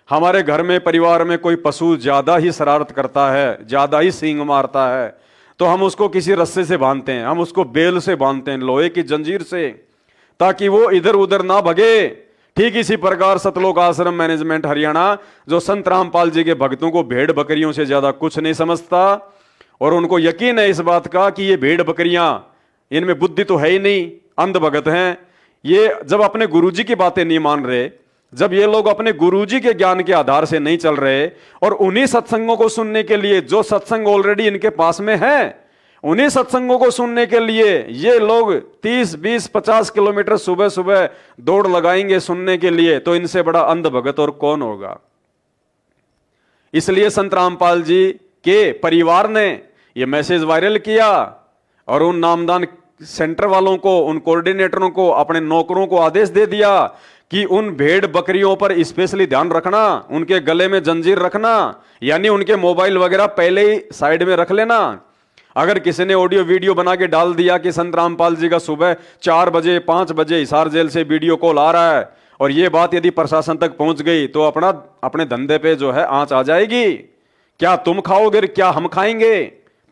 हमारे घर में, परिवार में कोई पशु ज्यादा ही शरारत करता है, ज्यादा ही सींग मारता है, तो हम उसको किसी रस्से से बांधते हैं, हम उसको बेल से बांधते हैं, लोहे की जंजीर से, ताकि वो इधर उधर ना भगे। ठीक इसी प्रकार सतलोक आश्रम मैनेजमेंट हरियाणा, जो संत रामपाल जी के भक्तों को भेड़ बकरियों से ज्यादा कुछ नहीं समझता, और उनको यकीन है इस बात का कि ये भेड़ बकरियां, इनमें बुद्धि तो है ही नहीं, अंध भगत हैं। ये जब अपने गुरुजी की बातें नहीं मान रहे, जब ये लोग अपने गुरुजी के ज्ञान के आधार से नहीं चल रहे, और उन्हीं सत्संगों को सुनने के लिए, जो सत्संग ऑलरेडी इनके पास में है, उन्हीं सत्संगों को सुनने के लिए ये लोग 30, 20, 50 किलोमीटर सुबह सुबह दौड़ लगाएंगे सुनने के लिए, तो इनसे बड़ा अंध भगत और कौन होगा। इसलिए संत रामपाल जी के परिवार ने यह मैसेज वायरल किया और उन नामदान सेंटर वालों को, उन कोऑर्डिनेटरों को, अपने नौकरों को आदेश दे दिया कि उन भेड़ बकरियों पर स्पेशली ध्यान रखना, उनके गले में जंजीर रखना, यानी उनके मोबाइल वगैरह पहले ही साइड में रख लेना। अगर किसी ने ऑडियो वीडियो बना के डाल दिया कि संत रामपाल जी का सुबह 4 बजे 5 बजे हिसार जेल से वीडियो कॉल आ रहा है, और ये बात यदि प्रशासन तक पहुंच गई, तो अपने धंधे पे जो है आंच आ जाएगी। क्या तुम खाओगे, क्या हम खाएंगे?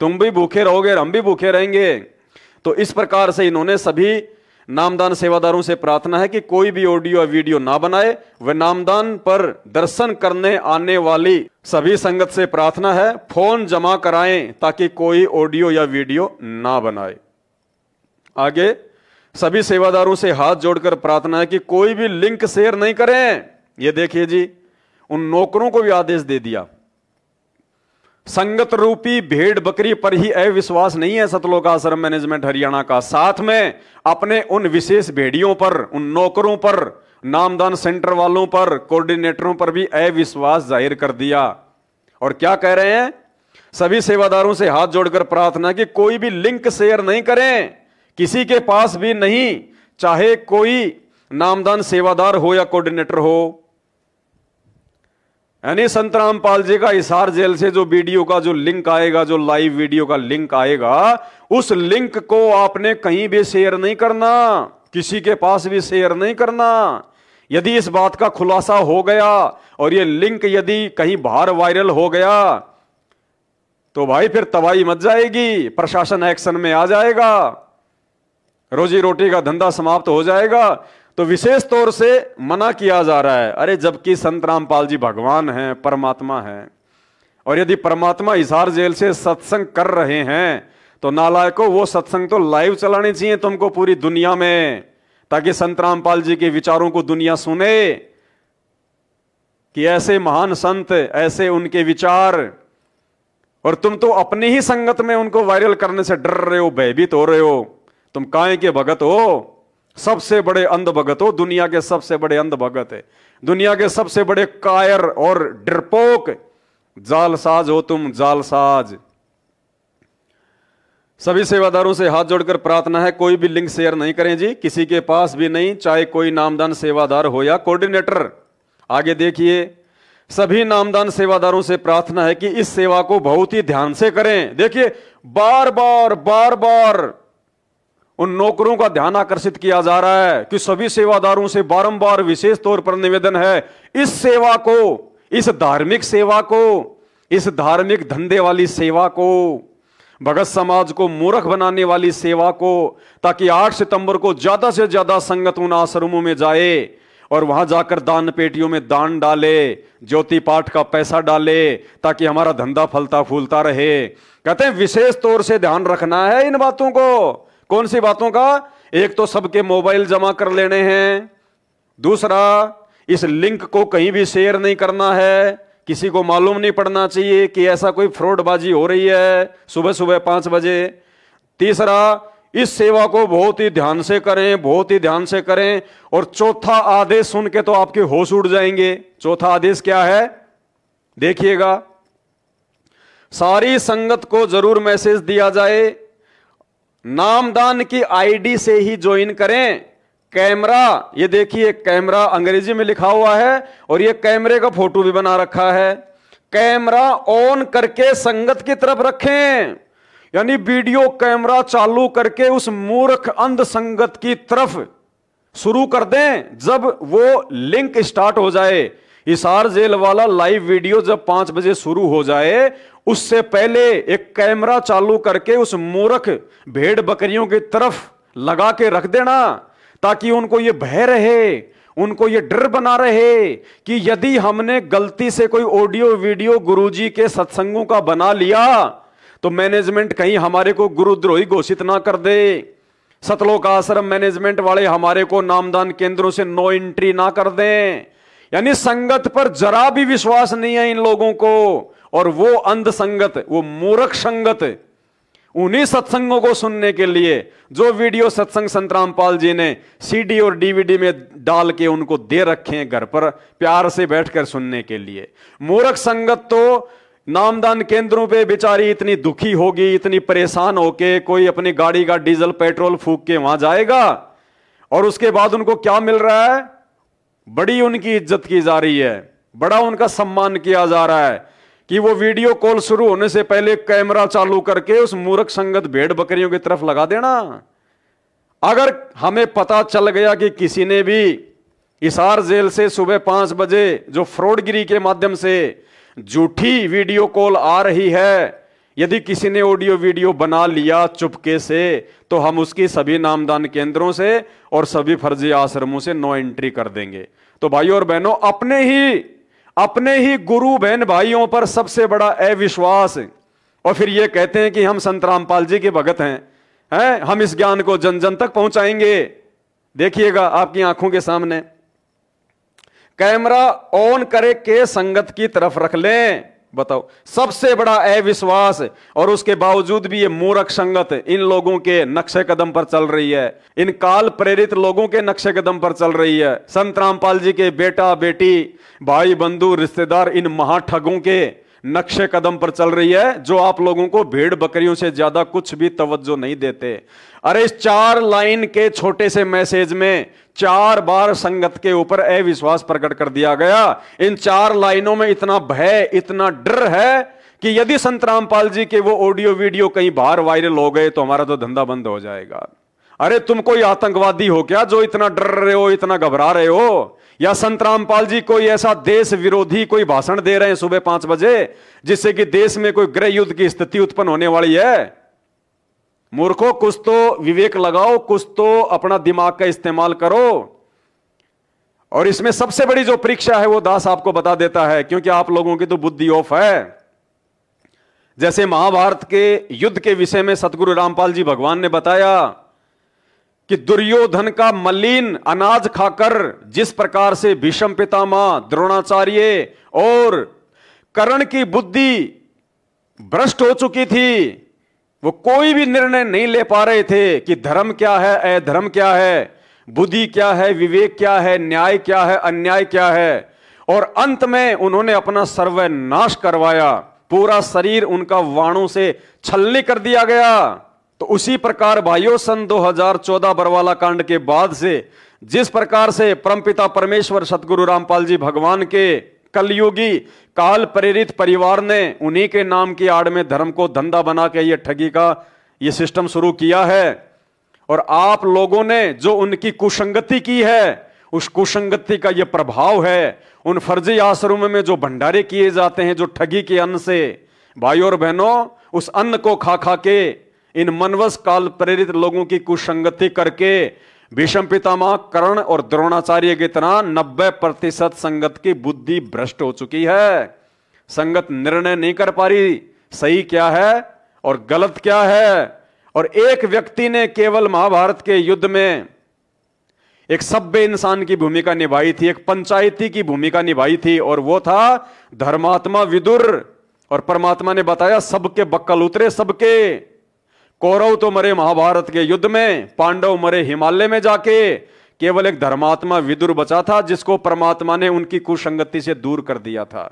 तुम भी भूखे रहोगे, हम भी भूखे रहेंगे। तो इस प्रकार से इन्होंने सभी नामदान सेवादारों से प्रार्थना है कि कोई भी ऑडियो या वीडियो ना बनाए। वह नामदान पर दर्शन करने आने वाली सभी संगत से प्रार्थना है, फोन जमा कराएं ताकि कोई ऑडियो या वीडियो ना बनाए। आगे सभी सेवादारों से हाथ जोड़कर प्रार्थना है कि कोई भी लिंक शेयर नहीं करें। ये देखिए जी, उन नौकरों को भी आदेश दे दिया। संगत रूपी भेड़ बकरी पर ही अविश्वास नहीं है सतलोक आश्रम मैनेजमेंट हरियाणा का, साथ में अपने उन विशेष भेड़ियों पर, उन नौकरों पर, नामदान सेंटर वालों पर, कोऑर्डिनेटरों पर भी अविश्वास जाहिर कर दिया। और क्या कह रहे हैं? सभी सेवादारों से हाथ जोड़कर प्रार्थना कि कोई भी लिंक शेयर नहीं करें, किसी के पास भी नहीं, चाहे कोई नामदान सेवादार हो या कोऑर्डिनेटर हो। यानी संत रामपाल जी का हिसार जेल से जो वीडियो का जो लिंक आएगा, जो लाइव वीडियो का लिंक आएगा, उस लिंक को आपने कहीं भी शेयर नहीं करना, किसी के पास भी शेयर नहीं करना। यदि इस बात का खुलासा हो गया और ये लिंक यदि कहीं बाहर वायरल हो गया, तो भाई फिर तबाही मच जाएगी, प्रशासन एक्शन में आ जाएगा, रोजी रोटी का धंधा समाप्त हो जाएगा। तो विशेष तौर से मना किया जा रहा है। अरे जबकि संत रामपाल जी भगवान हैं, परमात्मा हैं, और यदि परमात्मा हिसार जेल से सत्संग कर रहे हैं, तो नालायकों वो सत्संग तो लाइव चलाने चाहिए तुमको पूरी दुनिया में, ताकि संत रामपाल जी के विचारों को दुनिया सुने कि ऐसे महान संत, ऐसे उनके विचार, और तुम तो अपनी ही संगत में उनको वायरल करने से डर रहे हो, भयभीत हो रहे हो। तुम काहे के भगत हो? सबसे बड़े अंध भगत हो, दुनिया के सबसे बड़े अंध भगत है, दुनिया के सबसे बड़े कायर और डरपोक जालसाज हो तुम, जालसाज। सभी सेवादारों से हाथ जोड़कर प्रार्थना है, कोई भी लिंक शेयर नहीं करें जी, किसी के पास भी नहीं, चाहे कोई नामदान सेवादार हो या कोऑर्डिनेटर। आगे देखिए, सभी नामदान सेवादारों से प्रार्थना है कि इस सेवा को बहुत ही ध्यान से करें। देखिए, बार बार उन नौकरों का ध्यान आकर्षित किया जा रहा है कि सभी सेवादारों से बारंबार विशेष तौर पर निवेदन है, इस सेवा को, इस धार्मिक सेवा को, इस धार्मिक धंधे वाली सेवा को, भगत समाज को मूर्ख बनाने वाली सेवा को, ताकि 8 सितंबर को ज्यादा से ज्यादा संगत उन आश्रमों में जाए और वहां जाकर दान पेटियों में दान डाले, ज्योति पाठ का पैसा डाले, ताकि हमारा धंधा फलता फूलता रहे। कहते हैं विशेष तौर से ध्यान रखना है इन बातों को। कौन सी बातों का? एक तो सबके मोबाइल जमा कर लेने हैं, दूसरा इस लिंक को कहीं भी शेयर नहीं करना है, किसी को मालूम नहीं पड़ना चाहिए कि ऐसा कोई फ्रॉडबाजी हो रही है सुबह सुबह 5 बजे। तीसरा, इस सेवा को बहुत ही ध्यान से करें, बहुत ही ध्यान से करें। और चौथा आदेश सुन के तो आपके होश उड़ जाएंगे। चौथा आदेश क्या है? देखिएगा, सारी संगत को जरूर मैसेज दिया जाए, नामदान की आईडी से ही ज्वाइन करें। कैमरा, ये देखिए कैमरा अंग्रेजी में लिखा हुआ है और ये कैमरे का फोटो भी बना रखा है। कैमरा ऑन करके संगत की तरफ रखें, यानी वीडियो कैमरा चालू करके उस मूर्ख अंध संगत की तरफ शुरू कर दें। जब वो लिंक स्टार्ट हो जाए, हिसार जेल वाला लाइव वीडियो जब 5 बजे शुरू हो जाए, उससे पहले एक कैमरा चालू करके उस मूर्ख भेड़ बकरियों की तरफ लगा के रख देना, ताकि उनको ये भय रहे, उनको ये डर बना रहे कि यदि हमने गलती से कोई ऑडियो वीडियो गुरुजी के सत्संगों का बना लिया तो मैनेजमेंट कहीं हमारे को गुरुद्रोही घोषित ना कर दे, सतलोक आश्रम मैनेजमेंट वाले हमारे को नामदान केंद्रों से नो एंट्री ना कर दें। यानी संगत पर जरा भी विश्वास नहीं है इन लोगों को। और वो अंध संगत, वो मूर्ख संगत, उन्हीं सत्संगों को सुनने के लिए जो वीडियो सत्संग संत रामपाल जी ने सीडी और डीवीडी में डाल के उनको दे रखे हैं घर पर प्यार से बैठकर सुनने के लिए। मूर्ख संगत तो नामदान केंद्रों पे बेचारी इतनी दुखी होगी, इतनी परेशान होके कोई अपनी गाड़ी का डीजल पेट्रोल फूंक के वहां जाएगा और उसके बाद उनको क्या मिल रहा है? बड़ी उनकी इज्जत की जा रही है, बड़ा उनका सम्मान किया जा रहा है कि वो वीडियो कॉल शुरू होने से पहले कैमरा चालू करके उस मूर्ख संगत भेड़ बकरियों की तरफ लगा देना। अगर हमें पता चल गया कि किसी ने भी हिसार जेल से सुबह 5 बजे जो फ्रॉडगिरी के माध्यम से झूठी वीडियो कॉल आ रही है, यदि किसी ने ऑडियो वीडियो बना लिया चुपके से, तो हम उसकी सभी नामदान केंद्रों से और सभी फर्जी आश्रमों से नो एंट्री कर देंगे। तो भाइयों और बहनों, अपने ही गुरु बहन भाइयों पर सबसे बड़ा अविश्वास, और फिर ये कहते हैं कि हम संत रामपाल जी के भगत हैं, हम इस ज्ञान को जन जन तक पहुंचाएंगे। देखिएगा आपकी आंखों के सामने कैमरा ऑन करे के संगत की तरफ रख लें। बताओ, सबसे बड़ा अविश्वास, और उसके बावजूद भी ये मूर्ख संगत इन लोगों के नक्शे कदम पर चल रही है, इन काल प्रेरित लोगों के नक्शे कदम पर चल रही है। संत रामपाल जी के बेटा बेटी भाई बंधु रिश्तेदार इन महाठगों के नक्शे कदम पर चल रही है, जो आप लोगों को भेड़ बकरियों से ज्यादा कुछ भी तवज्जो नहीं देते। अरे इस 4 लाइन के छोटे से मैसेज में 4 बार संगत के ऊपर अविश्वास प्रकट कर दिया गया। इन 4 लाइनों में इतना भय, इतना डर है कि यदि संत रामपाल जी के वो ऑडियो वीडियो कहीं बाहर वायरल हो गए तो हमारा तो धंधा बंद हो जाएगा। अरे तुम कोई आतंकवादी हो क्या जो इतना डर रहे हो, इतना घबरा रहे हो? या संत रामपाल जी कोई ऐसा देश विरोधी कोई भाषण दे रहे हैं सुबह 5 बजे जिससे कि देश में कोई गृह युद्ध की स्थिति उत्पन्न होने वाली है? मूर्खों, कुछ तो विवेक लगाओ, कुछ तो अपना दिमाग का इस्तेमाल करो। और इसमें सबसे बड़ी जो परीक्षा है वो दास आपको बता देता है, क्योंकि आप लोगों की तो बुद्धि ऑफ है। जैसे महाभारत के युद्ध के विषय में सतगुरु रामपाल जी भगवान ने बताया कि दुर्योधन का मलिन अनाज खाकर जिस प्रकार से भीष्म पितामह, द्रोणाचार्य और कर्ण की बुद्धि भ्रष्ट हो चुकी थी, वो कोई भी निर्णय नहीं ले पा रहे थे कि धर्म क्या है, अधर्म क्या है, बुद्धि क्या है, विवेक क्या है, न्याय क्या है, अन्याय क्या है। और अंत में उन्होंने अपना सर्वनाश करवाया, पूरा शरीर उनका वाणों से छलनी कर दिया गया। तो उसी प्रकार भाइयों, सन 2014 बरवाला कांड के बाद से जिस प्रकार से परमपिता परमेश्वर सतगुरु रामपाल जी भगवान के कलयुगी काल प्रेरित परिवार ने उन्हीं के नाम की आड़ में धर्म को धंधा बना के ये ठगी का ये सिस्टम शुरू किया है, और आप लोगों ने जो उनकी कुसंगति की है, उस कुसंगति का ये प्रभाव है उन फर्जी आश्रमों में जो भंडारे किए जाते हैं, जो ठगी के अन्न से। भाइयों और बहनों, उस अन्न को खा खा के इन मनवस काल प्रेरित लोगों की कुसंगति करके भीष्म पितामह कर्ण और द्रोणाचार्य की तरह 90% संगत की बुद्धि भ्रष्ट हो चुकी है। संगत निर्णय नहीं कर पा रही सही क्या है और गलत क्या है। और एक व्यक्ति ने केवल महाभारत के युद्ध में एक सभ्य इंसान की भूमिका निभाई थी, एक पंचायती की भूमिका निभाई थी, और वो था धर्मात्मा विदुर। और परमात्मा ने बताया सबके बक्कल उतरे सबके। कौरव तो मरे महाभारत के युद्ध में, पांडव मरे हिमालय में जाके, केवल एक धर्मात्मा विदुर बचा था जिसको परमात्मा ने उनकी कुसंगति से दूर कर दिया था।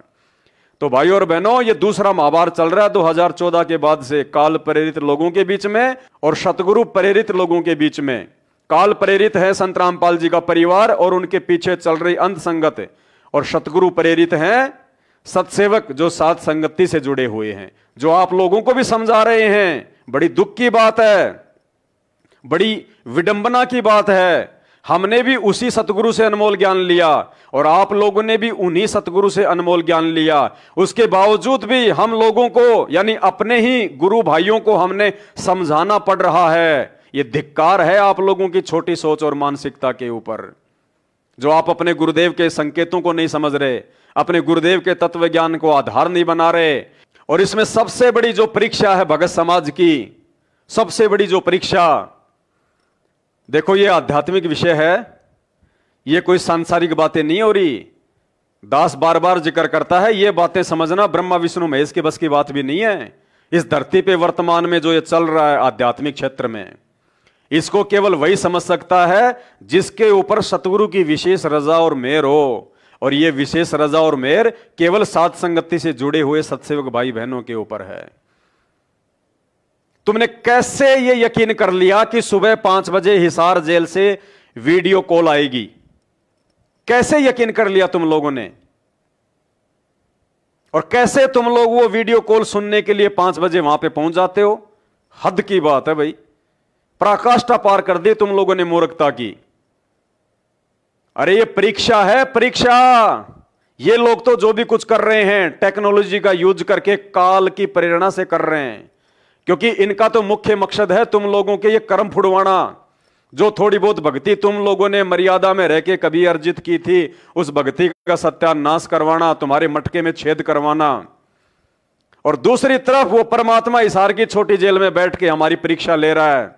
तो भाइयों और बहनों, ये दूसरा महाभारत चल रहा है 2014 के बाद से, काल प्रेरित लोगों के बीच में और सतगुरु प्रेरित लोगों के बीच में। काल प्रेरित है संत रामपाल जी का परिवार और उनके पीछे चल रही अंध संगत, और सतगुरु प्रेरित हैं सत्सेवक जो साथ संगति से जुड़े हुए हैं, जो आप लोगों को भी समझा रहे हैं। बड़ी दुख की बात है, बड़ी विडंबना की बात है। हमने भी उसी सतगुरु से अनमोल ज्ञान लिया और आप लोगों ने भी उन्हीं सतगुरु से अनमोल ज्ञान लिया। उसके बावजूद भी हम लोगों को, यानी अपने ही गुरु भाइयों को, हमने समझाना पड़ रहा है। यह धिक्कार है आप लोगों की छोटी सोच और मानसिकता के ऊपर, जो आप अपने गुरुदेव के संकेतों को नहीं समझ रहे, अपने गुरुदेव के तत्व ज्ञान को आधार नहीं बना रहे। और इसमें सबसे बड़ी जो परीक्षा है भगत समाज की, सबसे बड़ी जो परीक्षा, देखो ये आध्यात्मिक विषय है, ये कोई सांसारिक बातें नहीं हो रही। दास बार बार जिक्र करता है, ये बातें समझना ब्रह्मा विष्णु महेश के बस की बात भी नहीं है। इस धरती पे वर्तमान में जो ये चल रहा है आध्यात्मिक क्षेत्र में, इसको केवल वही समझ सकता है जिसके ऊपर सतगुरु की विशेष रजा और मेहर हो। और ये विशेष रजा और मेहर केवल साथ संगति से जुड़े हुए सत्सेवक भाई बहनों के ऊपर है। तुमने कैसे ये यकीन कर लिया कि सुबह 5 बजे हिसार जेल से वीडियो कॉल आएगी? कैसे यकीन कर लिया तुम लोगों ने? और कैसे तुम लोग वो वीडियो कॉल सुनने के लिए 5 बजे वहां पे पहुंच जाते हो? हद की बात है भाई, पराकाष्ठा पार कर दी तुम लोगों ने मूर्खता की। अरे ये परीक्षा है, परीक्षा। ये लोग तो जो भी कुछ कर रहे हैं टेक्नोलॉजी का यूज करके काल की प्रेरणा से कर रहे हैं, क्योंकि इनका तो मुख्य मकसद है तुम लोगों के ये कर्म फुड़वाना। जो थोड़ी बहुत भक्ति तुम लोगों ने मर्यादा में रह के कभी अर्जित की थी, उस भक्ति का सत्यानाश करवाना, तुम्हारे मटके में छेद करवाना। और दूसरी तरफ वो परमात्मा हिसार की छोटी जेल में बैठ के हमारी परीक्षा ले रहा है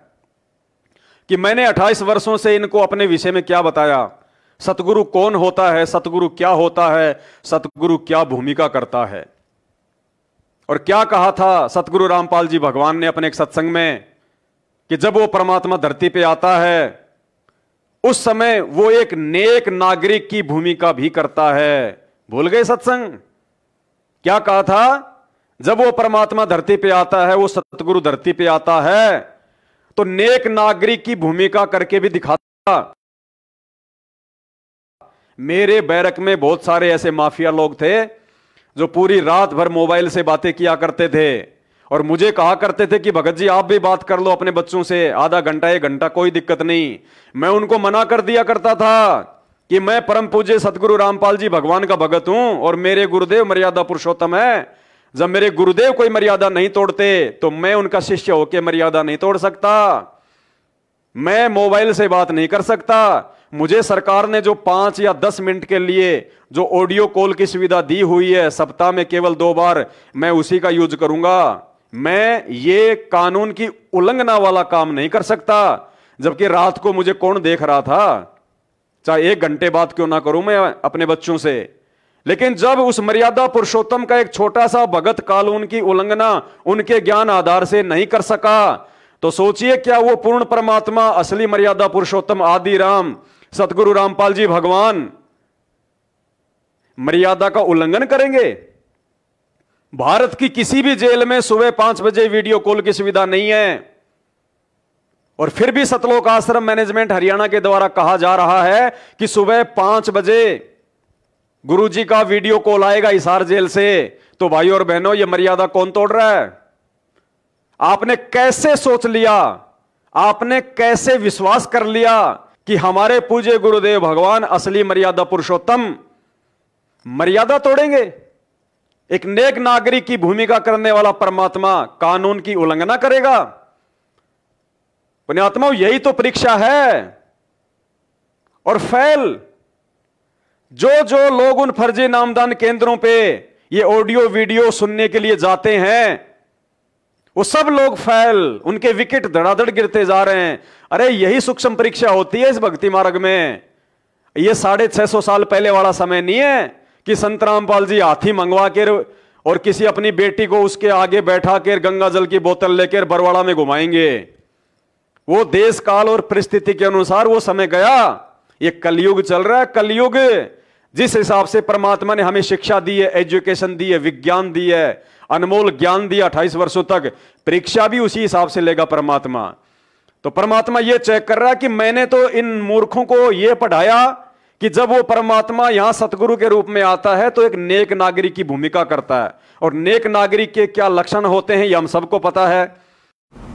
कि मैंने 28 वर्षों से इनको अपने विषय में क्या बताया, सतगुरु कौन होता है, सतगुरु क्या होता है, सतगुरु क्या भूमिका करता है। और क्या कहा था सतगुरु रामपाल जी भगवान ने अपने एक सत्संग में कि जब वो परमात्मा धरती पे आता है उस समय वो एक नेक नागरिक की भूमिका भी करता है। भूल गए सत्संग? क्या कहा था? जब वो परमात्मा धरती पे आता है, वो सतगुरु धरती पे आता है, तो नेक नागरिक की भूमिका करके भी दिखाता। मेरे बैरक में बहुत सारे ऐसे माफिया लोग थे जो पूरी रात भर मोबाइल से बातें किया करते थे और मुझे कहा करते थे कि भगत जी आप भी बात कर लो अपने बच्चों से, आधा घंटा 1 घंटा कोई दिक्कत नहीं। मैं उनको मना कर दिया करता था कि मैं परम पूज्य सतगुरु रामपाल जी भगवान का भगत हूं और मेरे गुरुदेव मर्यादा पुरुषोत्तम है। जब मेरे गुरुदेव कोई मर्यादा नहीं तोड़ते तो मैं उनका शिष्य होकर मर्यादा नहीं तोड़ सकता। मैं मोबाइल से बात नहीं कर सकता। मुझे सरकार ने जो 5 या 10 मिनट के लिए जो ऑडियो कॉल की सुविधा दी हुई है, सप्ताह में केवल 2 बार, मैं उसी का यूज करूंगा। मैं ये कानून की उल्लंघना वाला काम नहीं कर सकता। जबकि रात को मुझे कौन देख रहा था, चाहे 1 घंटे बात क्यों ना करूं मैं अपने बच्चों से। लेकिन जब उस मर्यादा पुरुषोत्तम का एक छोटा सा भगत कानून की उल्लंघना उनके ज्ञान आधार से नहीं कर सका, तो सोचिए क्या वो पूर्ण परमात्मा असली मर्यादा पुरुषोत्तम आदि राम सतगुरु रामपाल जी भगवान मर्यादा का उल्लंघन करेंगे? भारत की किसी भी जेल में सुबह 5 बजे वीडियो कॉल की सुविधा नहीं है। और फिर भी सतलोक आश्रम मैनेजमेंट हरियाणा के द्वारा कहा जा रहा है कि सुबह 5 बजे गुरुजी का वीडियो कॉल आएगा हिसार जेल से। तो भाइयों और बहनों, यह मर्यादा कौन तोड़ रहा है? आपने कैसे सोच लिया, आपने कैसे विश्वास कर लिया कि हमारे पूज्य गुरुदेव भगवान असली मर्यादा पुरुषोत्तम मर्यादा तोड़ेंगे? एक नेक नागरिक की भूमिका करने वाला परमात्मा कानून की उल्लंघना करेगा? पुण्यात्माओं, यही तो परीक्षा है। और फैल जो जो लोग उन फर्जी नामदान केंद्रों पे ये ऑडियो वीडियो सुनने के लिए जाते हैं, वो सब लोग फैल, उनके विकेट धड़ाधड़ गिरते जा रहे हैं। अरे यही सूक्ष्म परीक्षा होती है इस भक्ति मार्ग में। ये 650 साल पहले वाला समय नहीं है कि संत रामपाल जी हाथी मंगवा कर और किसी अपनी बेटी को उसके आगे बैठा कर गंगा जल की बोतल लेकर बरवाड़ा में घुमाएंगे। वो देश काल और परिस्थिति के अनुसार वो समय गया। ये कलयुग चल रहा है, कलयुग। जिस हिसाब से परमात्मा ने हमें शिक्षा दी है, एजुकेशन दी है, विज्ञान दी है, अनमोल ज्ञान दिया 28 वर्षों तक, परीक्षा भी उसी हिसाब से लेगा परमात्मा। तो परमात्मा ये चेक कर रहा है कि मैंने तो इन मूर्खों को ये पढ़ाया कि जब वो परमात्मा यहां सतगुरु के रूप में आता है तो एक नेक नागरिक की भूमिका करता है, और नेक नागरिक के क्या लक्षण होते हैं ये हम सबको पता है।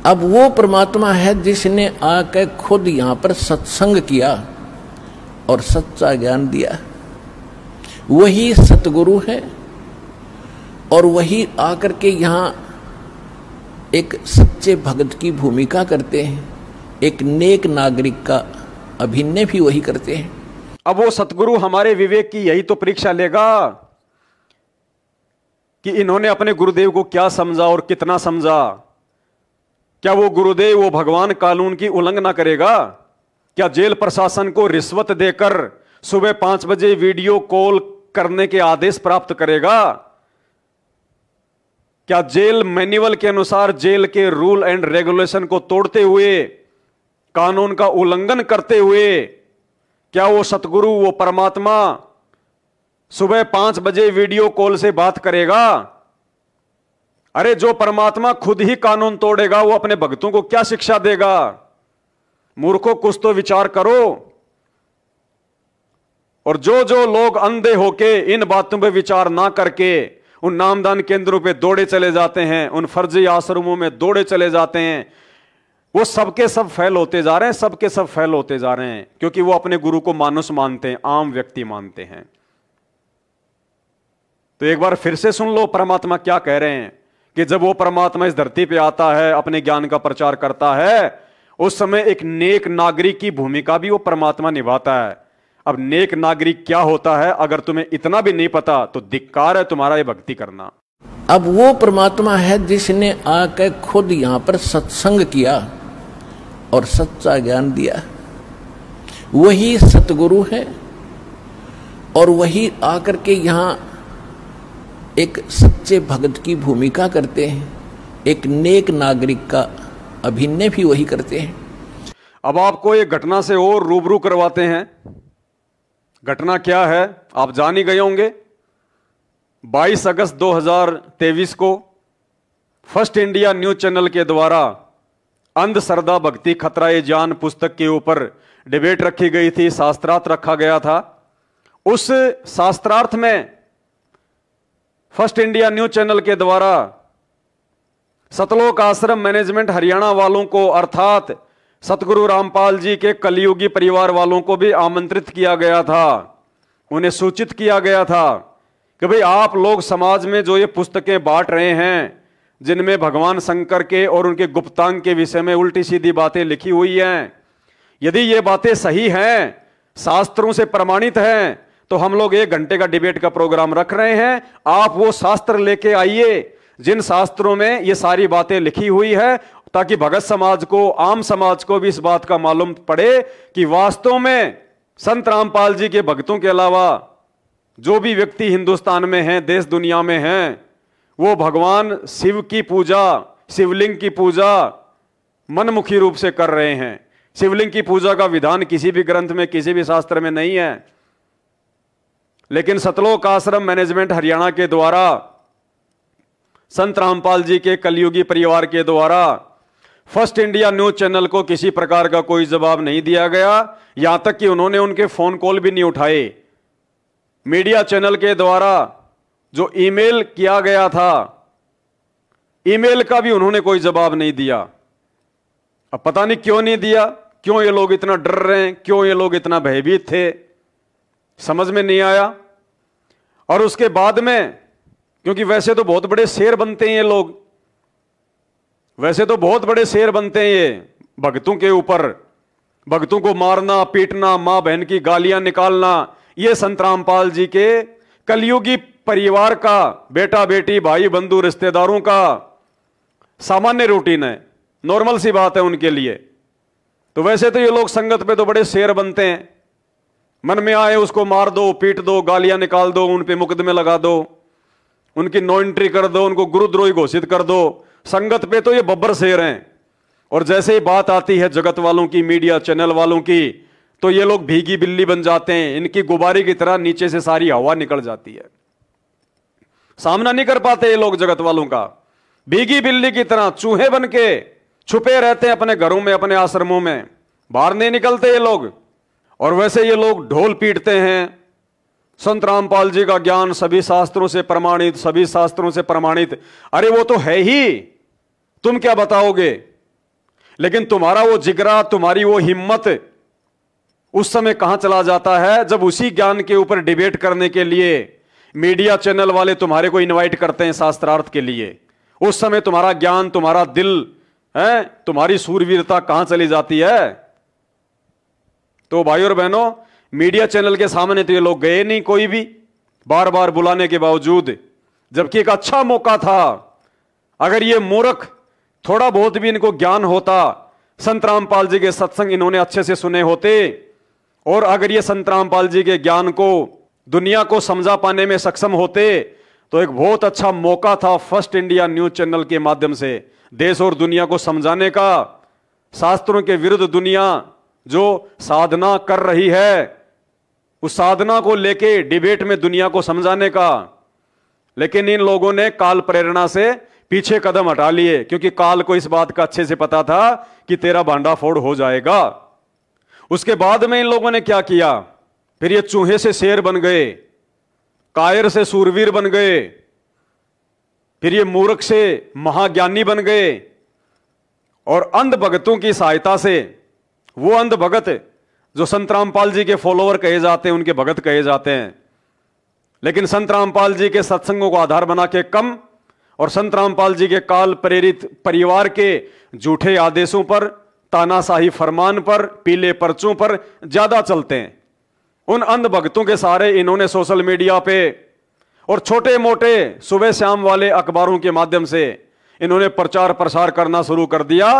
अब वो परमात्मा है जिसने आकर खुद यहां पर सत्संग किया और सच्चा ज्ञान दिया, वही सतगुरु है। और वही आकर के यहां एक सच्चे भक्त की भूमिका करते हैं, एक नेक नागरिक का अभिनय भी वही करते हैं। अब वो सतगुरु हमारे विवेक की यही तो परीक्षा लेगा कि इन्होंने अपने गुरुदेव को क्या समझा और कितना समझा। क्या वो गुरुदेव, वो भगवान कानून की उल्लंघना करेगा? क्या जेल प्रशासन को रिश्वत देकर सुबह 5 बजे वीडियो कॉल करने के आदेश प्राप्त करेगा? क्या जेल मैन्युअल के अनुसार जेल के रूल एंड रेगुलेशन को तोड़ते हुए, कानून का उल्लंघन करते हुए, क्या वो सतगुरु, वो परमात्मा सुबह 5 बजे वीडियो कॉल से बात करेगा? अरे जो परमात्मा खुद ही कानून तोड़ेगा वो अपने भक्तों को क्या शिक्षा देगा? मूर्खों, कुछ तो विचार करो। और जो जो लोग अंधे होके इन बातों पे विचार ना करके उन नामदान केंद्रों पे दौड़े चले जाते हैं, उन फर्जी आश्रमों में दौड़े चले जाते हैं, वो सबके सब फेल होते जा रहे हैं, सबके सब फेल होते जा रहे हैं, क्योंकि वो अपने गुरु को मानुष मानते हैं, आम व्यक्ति मानते हैं। तो एक बार फिर से सुन लो परमात्मा क्या कह रहे हैं कि जब वो परमात्मा इस धरती पे आता है, अपने ज्ञान का प्रचार करता है, उस समय एक नेक नागरिक की भूमिका भी वो परमात्मा निभाता है। अब नेक नागरिक क्या होता है अगर तुम्हें इतना भी नहीं पता तो धिक्कार है तुम्हारा ये भक्ति करना। अब वो परमात्मा है जिसने आकर खुद यहां पर सत्संग किया और सच्चा ज्ञान दिया, वही सतगुरु है। और वही आकर के यहां एक सच्चे भक्त की भूमिका करते हैं, एक नेक नागरिक का अभिनय भी वही करते हैं। अब आपको एक घटना से और रूबरू करवाते हैं। घटना क्या है आप जान ही गए होंगे। 22 अगस्त 2023 को फर्स्ट इंडिया न्यूज चैनल के द्वारा अंधश्रद्धा भक्ति खतरा ए जान पुस्तक के ऊपर डिबेट रखी गई थी, शास्त्रार्थ रखा गया था। उस शास्त्रार्थ में फर्स्ट इंडिया न्यूज चैनल के द्वारा सतलोक आश्रम मैनेजमेंट हरियाणा वालों को, अर्थात सतगुरु रामपाल जी के कलयुगी परिवार वालों को भी आमंत्रित किया गया था। उन्हें सूचित किया गया था कि भाई आप लोग समाज में जो ये पुस्तकें बांट रहे हैं, जिनमें भगवान शंकर के और उनके गुप्तांग के विषय में उल्टी सीधी बातें लिखी हुई हैं, यदि ये बातें सही हैं, शास्त्रों से प्रमाणित हैं, तो हम लोग 1 घंटे का डिबेट का प्रोग्राम रख रहे हैं। आप वो शास्त्र लेके आइए जिन शास्त्रों में ये सारी बातें लिखी हुई है, ताकि भगत समाज को, आम समाज को भी इस बात का मालूम पड़े कि वास्तव में संत रामपाल जी के भक्तों के अलावा जो भी व्यक्ति हिंदुस्तान में हैं, देश दुनिया में हैं, वो भगवान शिव की पूजा, शिवलिंग की पूजा मनमुखी रूप से कर रहे हैं। शिवलिंग की पूजा का विधान किसी भी ग्रंथ में, किसी भी शास्त्र में नहीं है। लेकिन सतलोक आश्रम मैनेजमेंट हरियाणा के द्वारा, संत रामपाल जी के कलयुगी परिवार के द्वारा फर्स्ट इंडिया न्यूज चैनल को किसी प्रकार का कोई जवाब नहीं दिया गया। यहां तक कि उन्होंने उनके फोन कॉल भी नहीं उठाए। मीडिया चैनल के द्वारा जो ईमेल किया गया था, ईमेल का भी उन्होंने कोई जवाब नहीं दिया। अब पता नहीं क्यों नहीं दिया, क्यों ये लोग इतना डर रहे हैं, क्यों ये लोग इतना भयभीत थे, समझ में नहीं आया। और उसके बाद में, क्योंकि वैसे तो बहुत बड़े शेर बनते हैं ये लोग, वैसे तो बहुत बड़े शेर बनते हैं ये भक्तों के ऊपर, भक्तों को मारना पीटना, मां बहन की गालियां निकालना, यह संत रामपाल जी के कलयुगी परिवार का, बेटा बेटी भाई बंधु रिश्तेदारों का सामान्य रूटीन है, नॉर्मल सी बात है उनके लिए। तो वैसे तो ये लोग संगत पे तो बड़े शेर बनते हैं, मन में आए उसको मार दो, पीट दो, गालियां निकाल दो, उन पे मुकदमे लगा दो, उनकी नो एंट्री कर दो, उनको गुरुद्रोही घोषित कर दो। संगत पे तो ये बब्बर शेर हैं। और जैसे ही बात आती है जगत वालों की, मीडिया चैनल वालों की, तो ये लोग भीगी बिल्ली बन जाते हैं। इनकी गुब्बारे की तरह नीचे से सारी हवा निकल जाती है, सामना नहीं कर पाते ये लोग जगत वालों का। भीगी बिल्ली की तरह चूहे बन के छुपे रहते हैं अपने घरों में, अपने आश्रमों में, बाहर नहीं निकलते ये लोग। और वैसे ये लोग ढोल पीटते हैं। संत रामपाल जी का ज्ञान सभी शास्त्रों से प्रमाणित, सभी शास्त्रों से प्रमाणित। अरे वो तो है ही, तुम क्या बताओगे? लेकिन तुम्हारा वो जिगरा, तुम्हारी वो हिम्मत उस समय कहां चला जाता है जब उसी ज्ञान के ऊपर डिबेट करने के लिए मीडिया चैनल वाले तुम्हारे को इनवाइट करते हैं शास्त्रार्थ के लिए। उस समय तुम्हारा ज्ञान, तुम्हारा दिल है, तुम्हारी सूरवीरता कहां चली जाती है? तो भाई और बहनों, मीडिया चैनल के सामने तो ये लोग गए नहीं कोई भी, बार बार बुलाने के बावजूद, जबकि एक अच्छा मौका था। अगर ये मूर्ख थोड़ा बहुत भी इनको ज्ञान होता, संत रामपाल जी के सत्संग इन्होंने अच्छे से सुने होते, और अगर ये संत रामपाल जी के ज्ञान को दुनिया को समझा पाने में सक्षम होते, तो एक बहुत अच्छा मौका था फर्स्ट इंडिया न्यूज चैनल के माध्यम से देश और दुनिया को समझाने का। शास्त्रों के विरुद्ध दुनिया जो साधना कर रही है, उस साधना को लेके डिबेट में दुनिया को समझाने का। लेकिन इन लोगों ने काल प्रेरणा से पीछे कदम हटा लिए, क्योंकि काल को इस बात का अच्छे से पता था कि तेरा भांडाफोड़ हो जाएगा। उसके बाद में इन लोगों ने क्या किया? फिर ये चूहे से शेर बन गए, कायर से सूरवीर बन गए, फिर ये मूर्ख से महाज्ञानी बन गए। और अंध भगतों की सहायता से, वो अंध भगत जो संत रामपाल जी के फॉलोअर कहे जाते हैं, उनके भगत कहे जाते हैं, लेकिन संत रामपाल जी के सत्संगों को आधार बना के कम, और संत रामपाल जी के काल प्रेरित परिवार के झूठे आदेशों पर, तानाशाही फरमान पर, पीले पर्चों पर ज्यादा चलते हैं। उन अंध भक्तों के सहारे इन्होंने सोशल मीडिया पे और छोटे मोटे सुबह शाम वाले अखबारों के माध्यम से इन्होंने प्रचार प्रसार करना शुरू कर दिया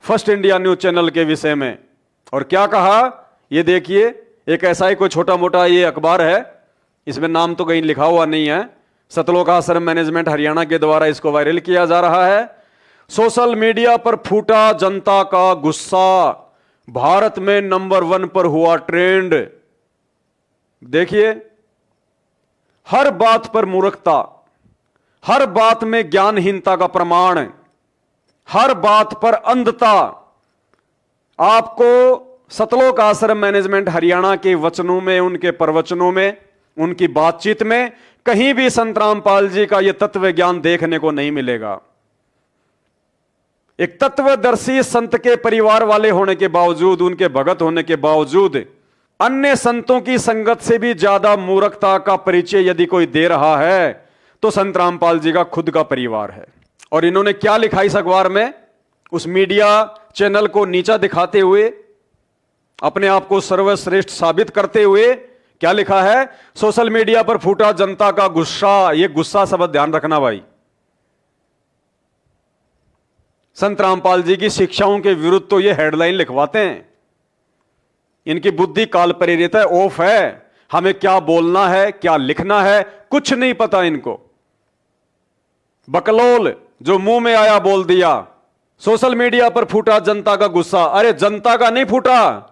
फर्स्ट इंडिया न्यूज चैनल के विषय में। और क्या कहा? ये देखिए, एक ऐसा ही कोई छोटा मोटा ये अखबार है, इसमें नाम तो कहीं लिखा हुआ नहीं है, सतलोक आश्रम मैनेजमेंट हरियाणा के द्वारा इसको वायरल किया जा रहा है। सोशल मीडिया पर फूटा जनता का गुस्सा, भारत में नंबर 1 पर हुआ ट्रेंड। देखिए, हर बात पर मूर्खता, हर बात में ज्ञानहीनता का प्रमाण, हर बात पर अंधता। आपको सतलोक आश्रम मैनेजमेंट हरियाणा के वचनों में, उनके प्रवचनों में, उनकी बातचीत में कहीं भी संत रामपाल जी का यह तत्व ज्ञान देखने को नहीं मिलेगा। एक तत्वदर्शी संत के परिवार वाले होने के बावजूद, उनके भगत होने के बावजूद, अन्य संतों की संगत से भी ज्यादा मूर्खता का परिचय यदि कोई दे रहा है तो संत रामपाल जी का खुद का परिवार है। और इन्होंने क्या लिखा इस अखबार में? उस मीडिया चैनल को नीचा दिखाते हुए, अपने आप को सर्वश्रेष्ठ साबित करते हुए क्या लिखा है? सोशल मीडिया पर फूटा जनता का गुस्सा। यह गुस्सा शब्द ध्यान रखना भाई। संत रामपाल जी की शिक्षाओं के विरुद्ध तो ये हेडलाइन लिखवाते हैं। इनकी बुद्धि काल प्रेरित है, ऑफ है। हमें क्या बोलना है, क्या लिखना है, कुछ नहीं पता इनको। बकलोल जो मुंह में आया बोल दिया। सोशल मीडिया पर फूटा जनता का गुस्सा। अरे जनता का नहीं फूटा,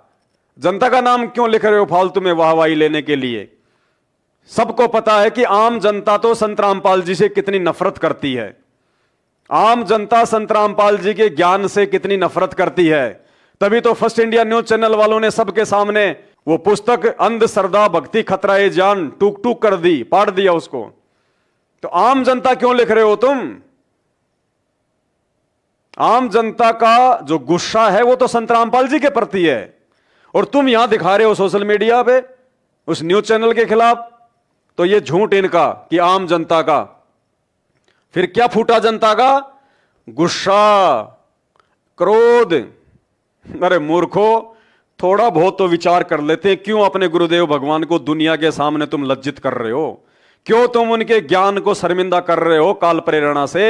जनता का नाम क्यों लिख रहे हो फालतू में वाहवाही लेने के लिए? सबको पता है कि आम जनता तो संत रामपाल जी से कितनी नफरत करती है। आम जनता संत रामपाल जी के ज्ञान से कितनी नफरत करती है। तभी तो फर्स्ट इंडिया न्यूज चैनल वालों ने सबके सामने वो पुस्तक अंध श्रद्धा भक्ति खतरा ए जान टूक टूक कर दी, पाट दिया उसको। तो आम जनता क्यों लिख रहे हो तुम? आम जनता का जो गुस्सा है वो तो संत रामपाल जी के प्रति है, और तुम यहां दिखा रहे हो सोशल मीडिया पे उस न्यूज चैनल के खिलाफ। तो ये झूठ इनका कि आम जनता का। फिर क्या फूटा जनता का? गुस्सा, क्रोध। अरे मूर्खो, थोड़ा बहुत तो विचार कर लेते हैं, क्यों अपने गुरुदेव भगवान को दुनिया के सामने तुम लज्जित कर रहे हो? क्यों तुम उनके ज्ञान को शर्मिंदा कर रहे हो काल प्रेरणा से?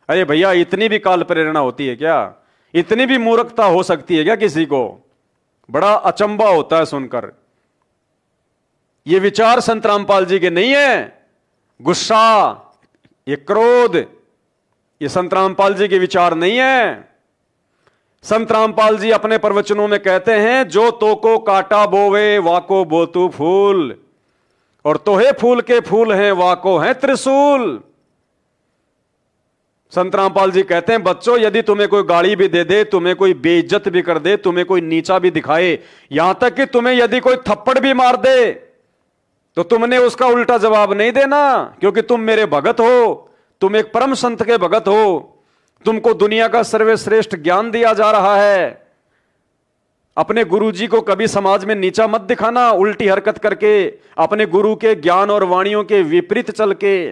अरे भैया, इतनी भी काल प्रेरणा होती है क्या? इतनी भी मूर्खता हो सकती है क्या किसी को? बड़ा अचंबा होता है सुनकर। ये विचार संत रामपाल जी के नहीं है। गुस्सा, ये क्रोध, ये संत रामपाल जी के विचार नहीं है। संत रामपाल जी अपने प्रवचनों में कहते हैं, जो तो को काटा बोवे वाको बोतु फूल, और तोहे फूल के फूल हैं वाको हैं त्रिशूल। संत रामपाल जी कहते हैं, बच्चों, यदि तुम्हें कोई गाली भी दे दे, तुम्हें कोई बेइज्जत भी कर दे, तुम्हें कोई नीचा भी दिखाए, यहां तक कि तुम्हें यदि कोई थप्पड़ भी मार दे, तो तुमने उसका उल्टा जवाब नहीं देना, क्योंकि तुम मेरे भगत हो, तुम एक परम संत के भगत हो, तुमको दुनिया का सर्वश्रेष्ठ ज्ञान दिया जा रहा है। अपने गुरु जी को कभी समाज में नीचा मत दिखाना, उल्टी हरकत करके, अपने गुरु के ज्ञान और वाणियों के विपरीत चल के।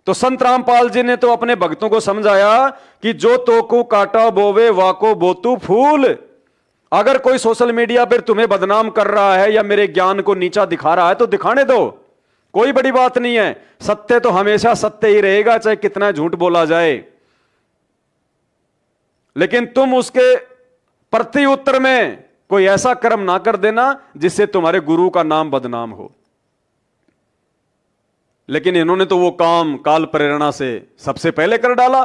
तो संत रामपाल जी ने तो अपने भक्तों को समझाया कि जो तो को काटा बोवे वाको बोतु फूल। अगर कोई सोशल मीडिया पर तुम्हें बदनाम कर रहा है या मेरे ज्ञान को नीचा दिखा रहा है तो दिखाने दो, कोई बड़ी बात नहीं है। सत्य तो हमेशा सत्य ही रहेगा, चाहे कितना झूठ बोला जाए। लेकिन तुम उसके प्रति उत्तर में कोई ऐसा कर्म ना कर देना जिससे तुम्हारे गुरु का नाम बदनाम हो। लेकिन इन्होंने तो वो काम काल प्रेरणा से सबसे पहले कर डाला।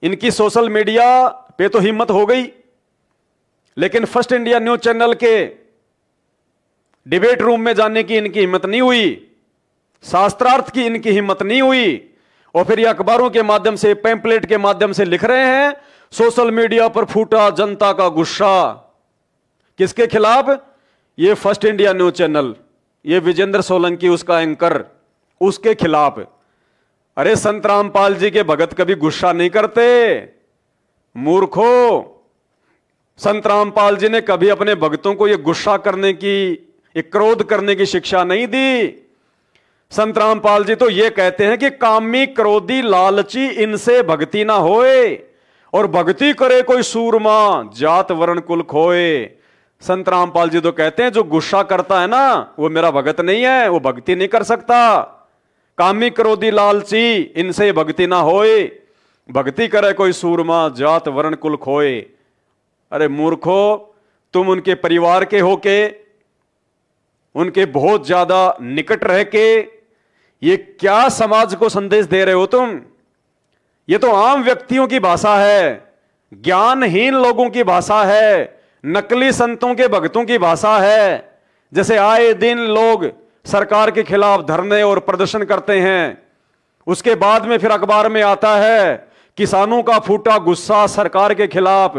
इनकी सोशल मीडिया पे तो हिम्मत हो गई, लेकिन फर्स्ट इंडिया न्यूज चैनल के डिबेट रूम में जाने की इनकी हिम्मत नहीं हुई, शास्त्रार्थ की इनकी हिम्मत नहीं हुई। और फिर ये अखबारों के माध्यम से, पैम्पलेट के माध्यम से लिख रहे हैं, सोशल मीडिया पर फूटा जनता का गुस्सा। किसके खिलाफ? ये फर्स्ट इंडिया न्यूज चैनल, ये विजेंद्र सोलंकी उसका एंकर, उसके खिलाफ। अरे संत रामपाल जी के भगत कभी गुस्सा नहीं करते, मूर्खो। संत रामपाल जी ने कभी अपने भक्तों को ये गुस्सा करने की, ये क्रोध करने की शिक्षा नहीं दी। संत रामपाल जी तो ये कहते हैं कि कामी क्रोधी लालची इनसे भक्ति ना होए, और भक्ति करे कोई सूरमा जात वर्ण कुल खोए। संत रामपाल जी तो कहते हैं जो गुस्सा करता है ना वो मेरा भगत नहीं है, वो भक्ति नहीं कर सकता। कामी क्रोधी लालची इनसे भक्ति ना होए, भक्ति करे कोई सूरमा जात वर्ण कुल खोए। अरे मूर्खो, तुम उनके परिवार के होके, उनके बहुत ज्यादा निकट रह के ये क्या समाज को संदेश दे रहे हो तुम? ये तो आम व्यक्तियों की भाषा है, ज्ञानहीन लोगों की भाषा है, नकली संतों के भक्तों की भाषा है। जैसे आए दिन लोग सरकार के खिलाफ धरने और प्रदर्शन करते हैं, उसके बाद में फिर अखबार में आता है किसानों का फूटा गुस्सा सरकार के खिलाफ,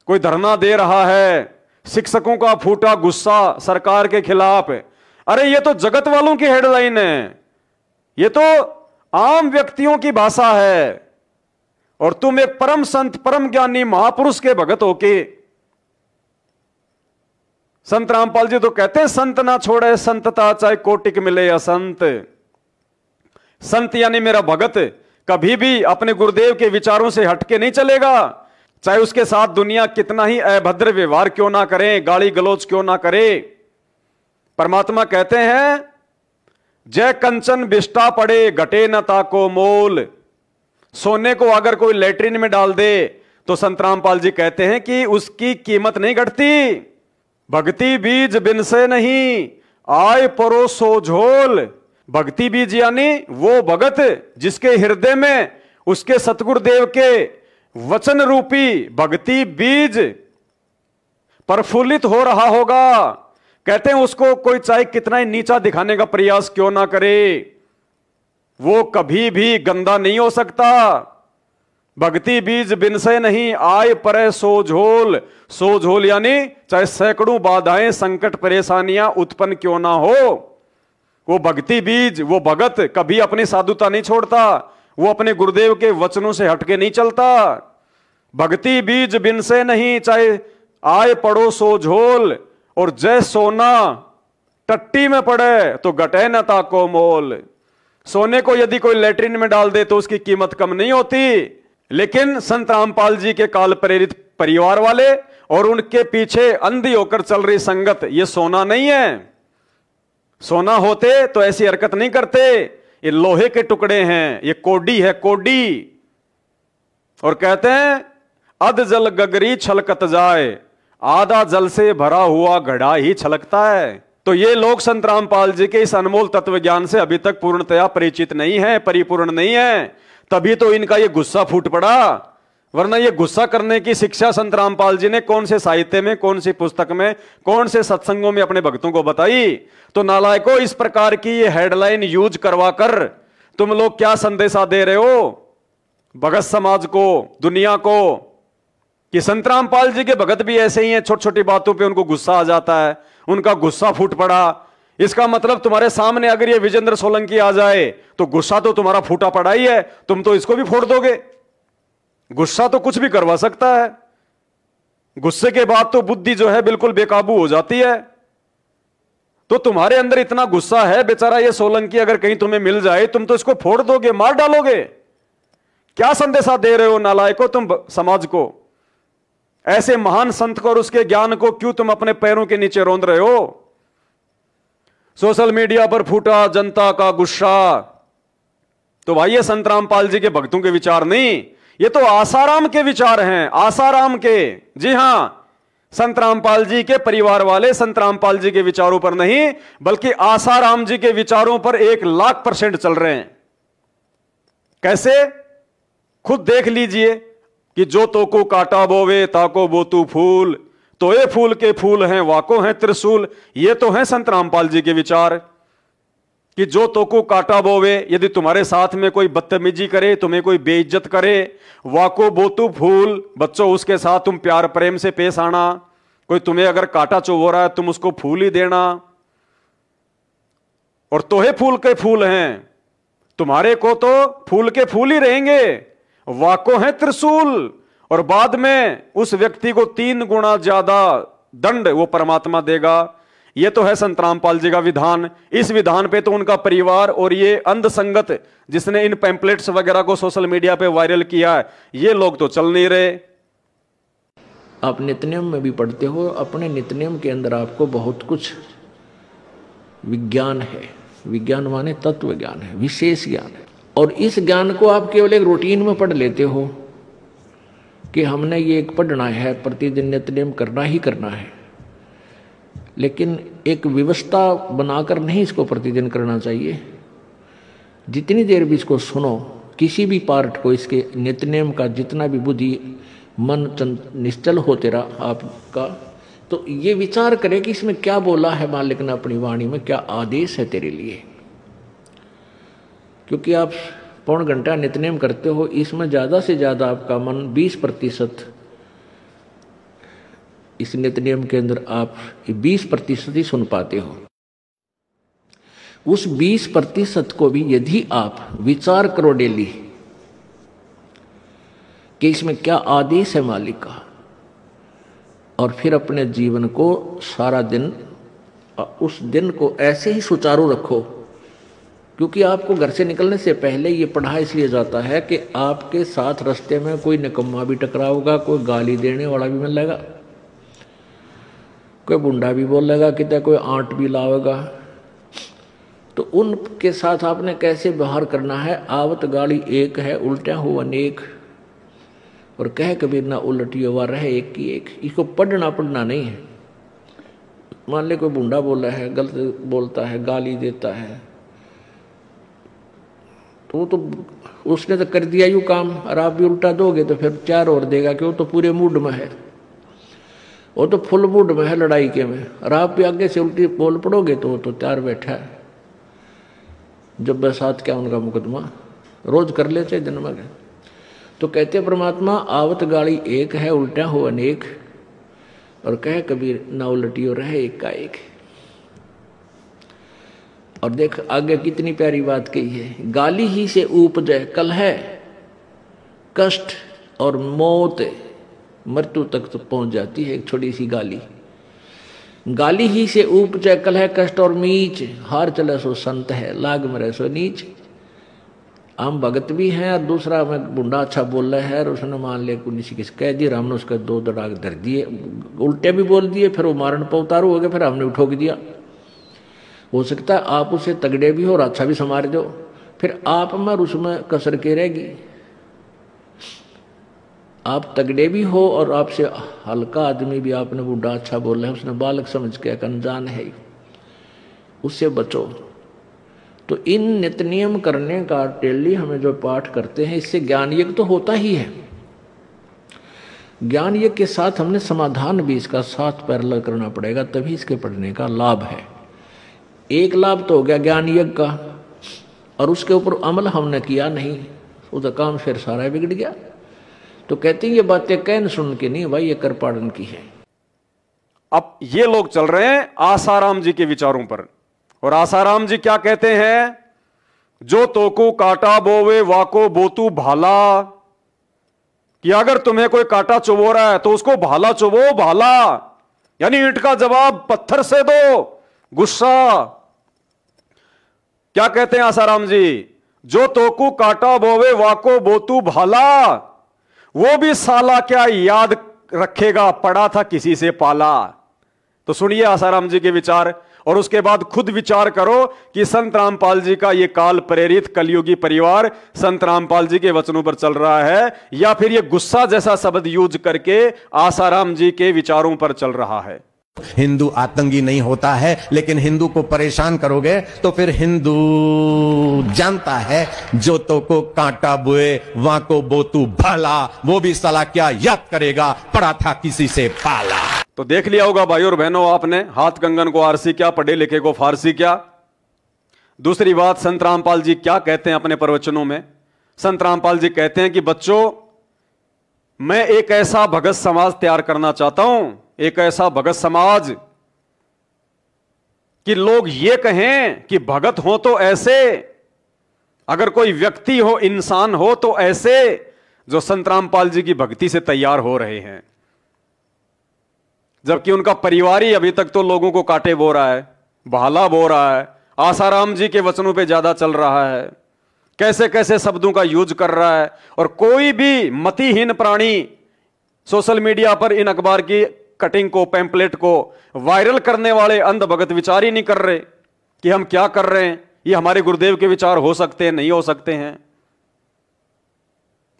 कोई धरना दे रहा है, शिक्षकों का फूटा गुस्सा सरकार के खिलाफ। अरे ये तो जगत वालों की हेडलाइन है, ये तो आम व्यक्तियों की भाषा है। और तुम एक परम संत, परम ज्ञानी महापुरुष के भगत होके, संत रामपाल जी तो कहते हैं संत ना छोड़े संतता चाहे कोटिक मिले असंत। संत यानी मेरा भगत कभी भी अपने गुरुदेव के विचारों से हटके नहीं चलेगा, चाहे उसके साथ दुनिया कितना ही अभद्र व्यवहार क्यों ना करे, गाली गलौज क्यों ना करे। परमात्मा कहते हैं जय कंचन बिष्टा पड़े घटे न ताको मोल। सोने को अगर कोई लेटरिन में डाल दे तो संत रामपाल जी कहते हैं कि उसकी कीमत नहीं घटती। भक्ति बीज बिन से नहीं आय परो सो झोल। भक्ति बीज यानी वो भगत जिसके हृदय में उसके सतगुरुदेव के वचन रूपी भक्ति बीज प्रफुल्लित हो रहा होगा। कहते हैं उसको कोई चाहे कितना ही नीचा दिखाने का प्रयास क्यों ना करे, वो कभी भी गंदा नहीं हो सकता। भक्ति बीज बिन से नहीं आय परे सो झोल। सो झोल यानी चाहे सैकड़ों बाधाएं संकट परेशानियां उत्पन्न क्यों ना हो, वो भक्ति बीज, वो भगत कभी अपनी साधुता नहीं छोड़ता, वो अपने गुरुदेव के वचनों से हटके नहीं चलता। भक्ति बीज बिन से नहीं चाहे आय पड़ो सो झोल। और जय सोना टट्टी में पड़े तो घटे न ताको मोल। सोने को यदि कोई लेटरिन में डाल दे तो उसकी कीमत कम नहीं होती, लेकिन संत रामपाल जी के काल प्रेरित परिवार वाले और उनके पीछे अंधी होकर चल रही संगत, ये सोना नहीं है। सोना होते तो ऐसी हरकत नहीं करते। ये लोहे के टुकड़े हैं, ये कोडी है, कोडी। और कहते हैं अध जल गगरी छलकत जाए, आधा जल से भरा हुआ घड़ा ही छलकता है। तो ये लोग संत रामपाल जी के इस अनमोल तत्व ज्ञान से अभी तक पूर्णतया परिचित नहीं है, परिपूर्ण नहीं है, तभी तो इनका ये गुस्सा फूट पड़ा। वरना ये गुस्सा करने की शिक्षा संत रामपाल जी ने कौन से साहित्य में, कौन सी पुस्तक में, कौन से सत्संगों में अपने भक्तों को बताई? तो नालायकों, इस प्रकार की ये हेडलाइन यूज करवाकर तुम लोग क्या संदेशा दे रहे हो भगत समाज को, दुनिया को, कि संत रामपाल जी के भगत भी ऐसे ही हैं, छोटी छोटी बातों पे उनको गुस्सा आ जाता है, उनका गुस्सा फूट पड़ा। इसका मतलब तुम्हारे सामने अगर ये विजेंद्र सोलंकी आ जाए तो गुस्सा तो तुम्हारा फूटा पड़ा ही है, तुम तो इसको भी फोड़ दोगे। गुस्सा तो कुछ भी करवा सकता है, गुस्से के बाद तो बुद्धि जो है बिल्कुल बेकाबू हो जाती है। तो तुम्हारे अंदर इतना गुस्सा है, बेचारा ये सोलंकी अगर कहीं तुम्हें मिल जाए तुम तो इसको फोड़ दोगे, मार डालोगे। क्या संदेशा दे रहे हो नालायकों तुम समाज को? ऐसे महान संत को और उसके ज्ञान को क्यों तुम अपने पैरों के नीचे रौंद रहे हो? सोशल मीडिया पर फूटा जनता का गुस्सा। तो भाई ये संत रामपाल जी के भक्तों के विचार नहीं, ये तो आसाराम के विचार हैं, आसाराम के। जी हां, संत रामपाल जी के परिवार वाले संत रामपाल जी के विचारों पर नहीं, बल्कि आसाराम जी के विचारों पर 1,00,000% चल रहे हैं। कैसे? खुद देख लीजिए कि जो तो को काटा बोवे ताको बोतू फूल, तो ये फूल के फूल हैं वाको हैं त्रिशूल। ये तो हैं संत रामपाल जी के विचार कि जो तो को काटा बोवे, यदि तुम्हारे साथ में कोई बदतमीजी करे, तुम्हें कोई बेइज्जत करे, वाको बोतू फूल, बच्चों उसके साथ तुम प्यार प्रेम से पेश आना। कोई तुम्हें अगर काटा चुभो रहा है तुम उसको फूल ही देना। और तोहे फूल के फूल हैं, तुम्हारे को तो फूल के फूल ही रहेंगे, वाको है त्रिशूल। और बाद में उस व्यक्ति को 3 गुना ज्यादा दंड वो परमात्मा देगा। ये तो है संत रामपाल जी का विधान। इस विधान पे तो उनका परिवार और ये अंध संगत जिसने इन पैम्पलेट्स वगैरह को सोशल मीडिया पे वायरल किया है, ये लोग तो चल नहीं रहे। आप नित्यनियम में भी पढ़ते हो, अपने नित्यनियम के अंदर आपको बहुत कुछ विज्ञान है। विज्ञान माने तत्व ज्ञान है, विशेष ज्ञान है। और इस ज्ञान को आप केवल एक रूटीन में पढ़ लेते हो कि हमने ये एक पढ़ना है, प्रतिदिन नित्यनियम करना ही करना है, लेकिन एक व्यवस्था बनाकर नहीं इसको प्रतिदिन करना चाहिए। जितनी देर भी इसको सुनो, किसी भी पार्ट को, इसके नित्यनियम का जितना भी बुद्धि मन निश्चल हो तेरा आपका, तो ये विचार करे कि इसमें क्या बोला है मालिक ने अपनी वाणी में, क्या आदेश है तेरे लिए। क्योंकि आप 1.25 घंटा नित्यनेम करते हो, इसमें ज़्यादा से ज़्यादा आपका मन 20% इस नित्यनेम के अंदर आप 20% ही सुन पाते हो। उस 20% को भी यदि आप विचार करो डेली कि इसमें क्या आदेश है मालिक का, और फिर अपने जीवन को सारा दिन, उस दिन को ऐसे ही सुचारू रखो। क्योंकि आपको घर से निकलने से पहले ये पढ़ा इसलिए जाता है कि आपके साथ रास्ते में कोई निकम्मा भी टकराओगा, कोई गाली देने वाला भी मिलेगा, कोई बुंडा भी बोलेगा, कितना कोई आंट भी लावेगा। तो उनके साथ आपने कैसे व्यवहार करना है। आवत गाली एक है, उल्टा हो अनेक, और कह कबीर ना उलटी हुआ रहे एक की एक। इसको पढ़ना नहीं है। मान ले कोई बुंडा बोला है, गलत बोलता है, गाली देता है, तो उसने तो कर दिया यूँ काम, और आप भी उल्टा दोगे तो फिर 4 और देगा कि वो तो पूरे मूड में है, वो तो फुल मूड में है लड़ाई के में, और आप भी आगे से उल्टी बोल पड़ोगे तो वो तो 4 बैठा है। जब बरसात क्या उनका मुकदमा रोज कर लेते दिन में। तो कहते परमात्मा आवत गाड़ी एक है, उल्टा हो अनेक, और कह कबीर ना उलटी हो रहे एक का एक। और देख आगे कितनी प्यारी बात कही है। गाली ही से उपजे कलह, कष्ट और मौत, मृत्यु तक तो पहुंच जाती है एक छोटी सी गाली। गाली ही से उपजे कलह, कष्ट और मीच, हार चले सो संत है, लाग मरे सो नीच। हम भगत भी हैं और दूसरा में बुंडा अच्छा बोल रहा है और उसने मान लिया किसी किस कह दिया, हमने उसका 2 दड़ाक धर दिए, उल्टे भी बोल दिए, फिर वो मारण पर उतारू हो गए, फिर हमने उठोक दिया। हो सकता है आप उसे तगड़े भी हो और अच्छा भी संवार दो, फिर आप में उसमें कसर के रहेगी। आप तगड़े भी हो और आपसे हल्का आदमी भी आपने बुढ़ा अच्छा बोला है, उसने बालक समझ के अनजान है, उससे बचो। तो इन नित्य नियम करने का डेली हमें जो पाठ करते हैं, इससे ज्ञान यज्ञ तो होता ही है। ज्ञान यज्ञ के साथ हमने समाधान भी इसका साथ पैरेलल करना पड़ेगा, तभी इसके पढ़ने का लाभ है। एक लाभ तो हो गया ज्ञान यज्ञ का, और उसके ऊपर अमल हमने किया नहीं, उसका काम फिर सारा बिगड़ गया। तो कहते हैं ये बातें कहन सुन के नहीं भाई, ये कर पाड़न की है। अब ये लोग चल रहे हैं आसाराम जी के विचारों पर, और आसाराम जी क्या कहते हैं, जो तोको काटा बोवे वाको बोतू भाला, कि अगर तुम्हें कोई काटा चुबो रहा है तो उसको भाला चुबो, भाला यानी ईंट का जवाब पत्थर से दो, गुस्सा। क्या कहते हैं आसाराम जी, जो तोकू काटा बोवे वाको बोतू भाला, वो भी साला क्या याद रखेगा, पड़ा था किसी से पाला। तो सुनिए आसाराम जी के विचार, और उसके बाद खुद विचार करो कि संत रामपाल जी का ये काल प्रेरित कलयुगी परिवार संत रामपाल जी के वचनों पर चल रहा है, या फिर ये गुस्सा जैसा शब्द यूज करके आसाराम जी के विचारों पर चल रहा है। हिंदू आतंकी नहीं होता है, लेकिन हिंदू को परेशान करोगे तो फिर हिंदू जानता है, जो तो को कांटा बुए वहां को बोतू भाला, वो भी साला क्या याद करेगा, पड़ा था किसी से पाला। तो देख लिया होगा भाई और बहनों आपने, हाथ कंगन को आरसी क्या, पढ़े लिखे को फारसी क्या। दूसरी बात, संत रामपाल जी क्या कहते हैं अपने प्रवचनों में। संत रामपाल जी कहते हैं कि बच्चों, मैं एक ऐसा भगत समाज तैयार करना चाहता हूं, एक ऐसा भगत समाज कि लोग ये कहें कि भगत हो तो ऐसे, अगर कोई व्यक्ति हो, इंसान हो तो ऐसे, जो संत रामपाल जी की भक्ति से तैयार हो रहे हैं। जबकि उनका परिवार ही अभी तक तो लोगों को कांटे बो रहा है, भाला बो रहा है, आसाराम जी के वचनों पे ज्यादा चल रहा है, कैसे कैसे शब्दों का यूज कर रहा है। और कोई भी मतिहीन प्राणी सोशल मीडिया पर इन अखबार की कटिंग को, पैम्पलेट को वायरल करने वाले अंध भगत विचार ही नहीं कर रहे कि हम क्या कर रहे हैं, ये हमारे गुरुदेव के विचार हो सकते हैं, नहीं हो सकते हैं।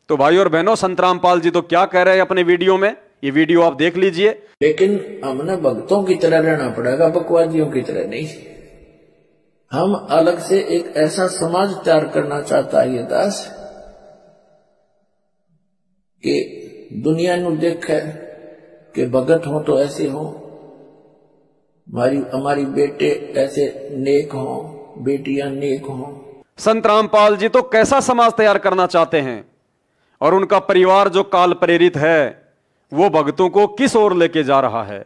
तो भाई और बहनों, संत रामपाल जी तो क्या कह रहे हैं अपने वीडियो में, ये वीडियो आप देख लीजिए। लेकिन हमने भक्तों की तरह रहना पड़ेगा, बकवादियों की तरह नहीं। हम अलग से एक ऐसा समाज तैयार करना चाहता है ये दास कि दुनिया नु देखे कि भगत हो तो ऐसे हो, हमारी बेटे ऐसे नेक हो, बेटियां नेक हो। संत रामपाल जी तो कैसा समाज तैयार करना चाहते हैं, और उनका परिवार जो काल प्रेरित है वो भक्तों को किस ओर लेके जा रहा है।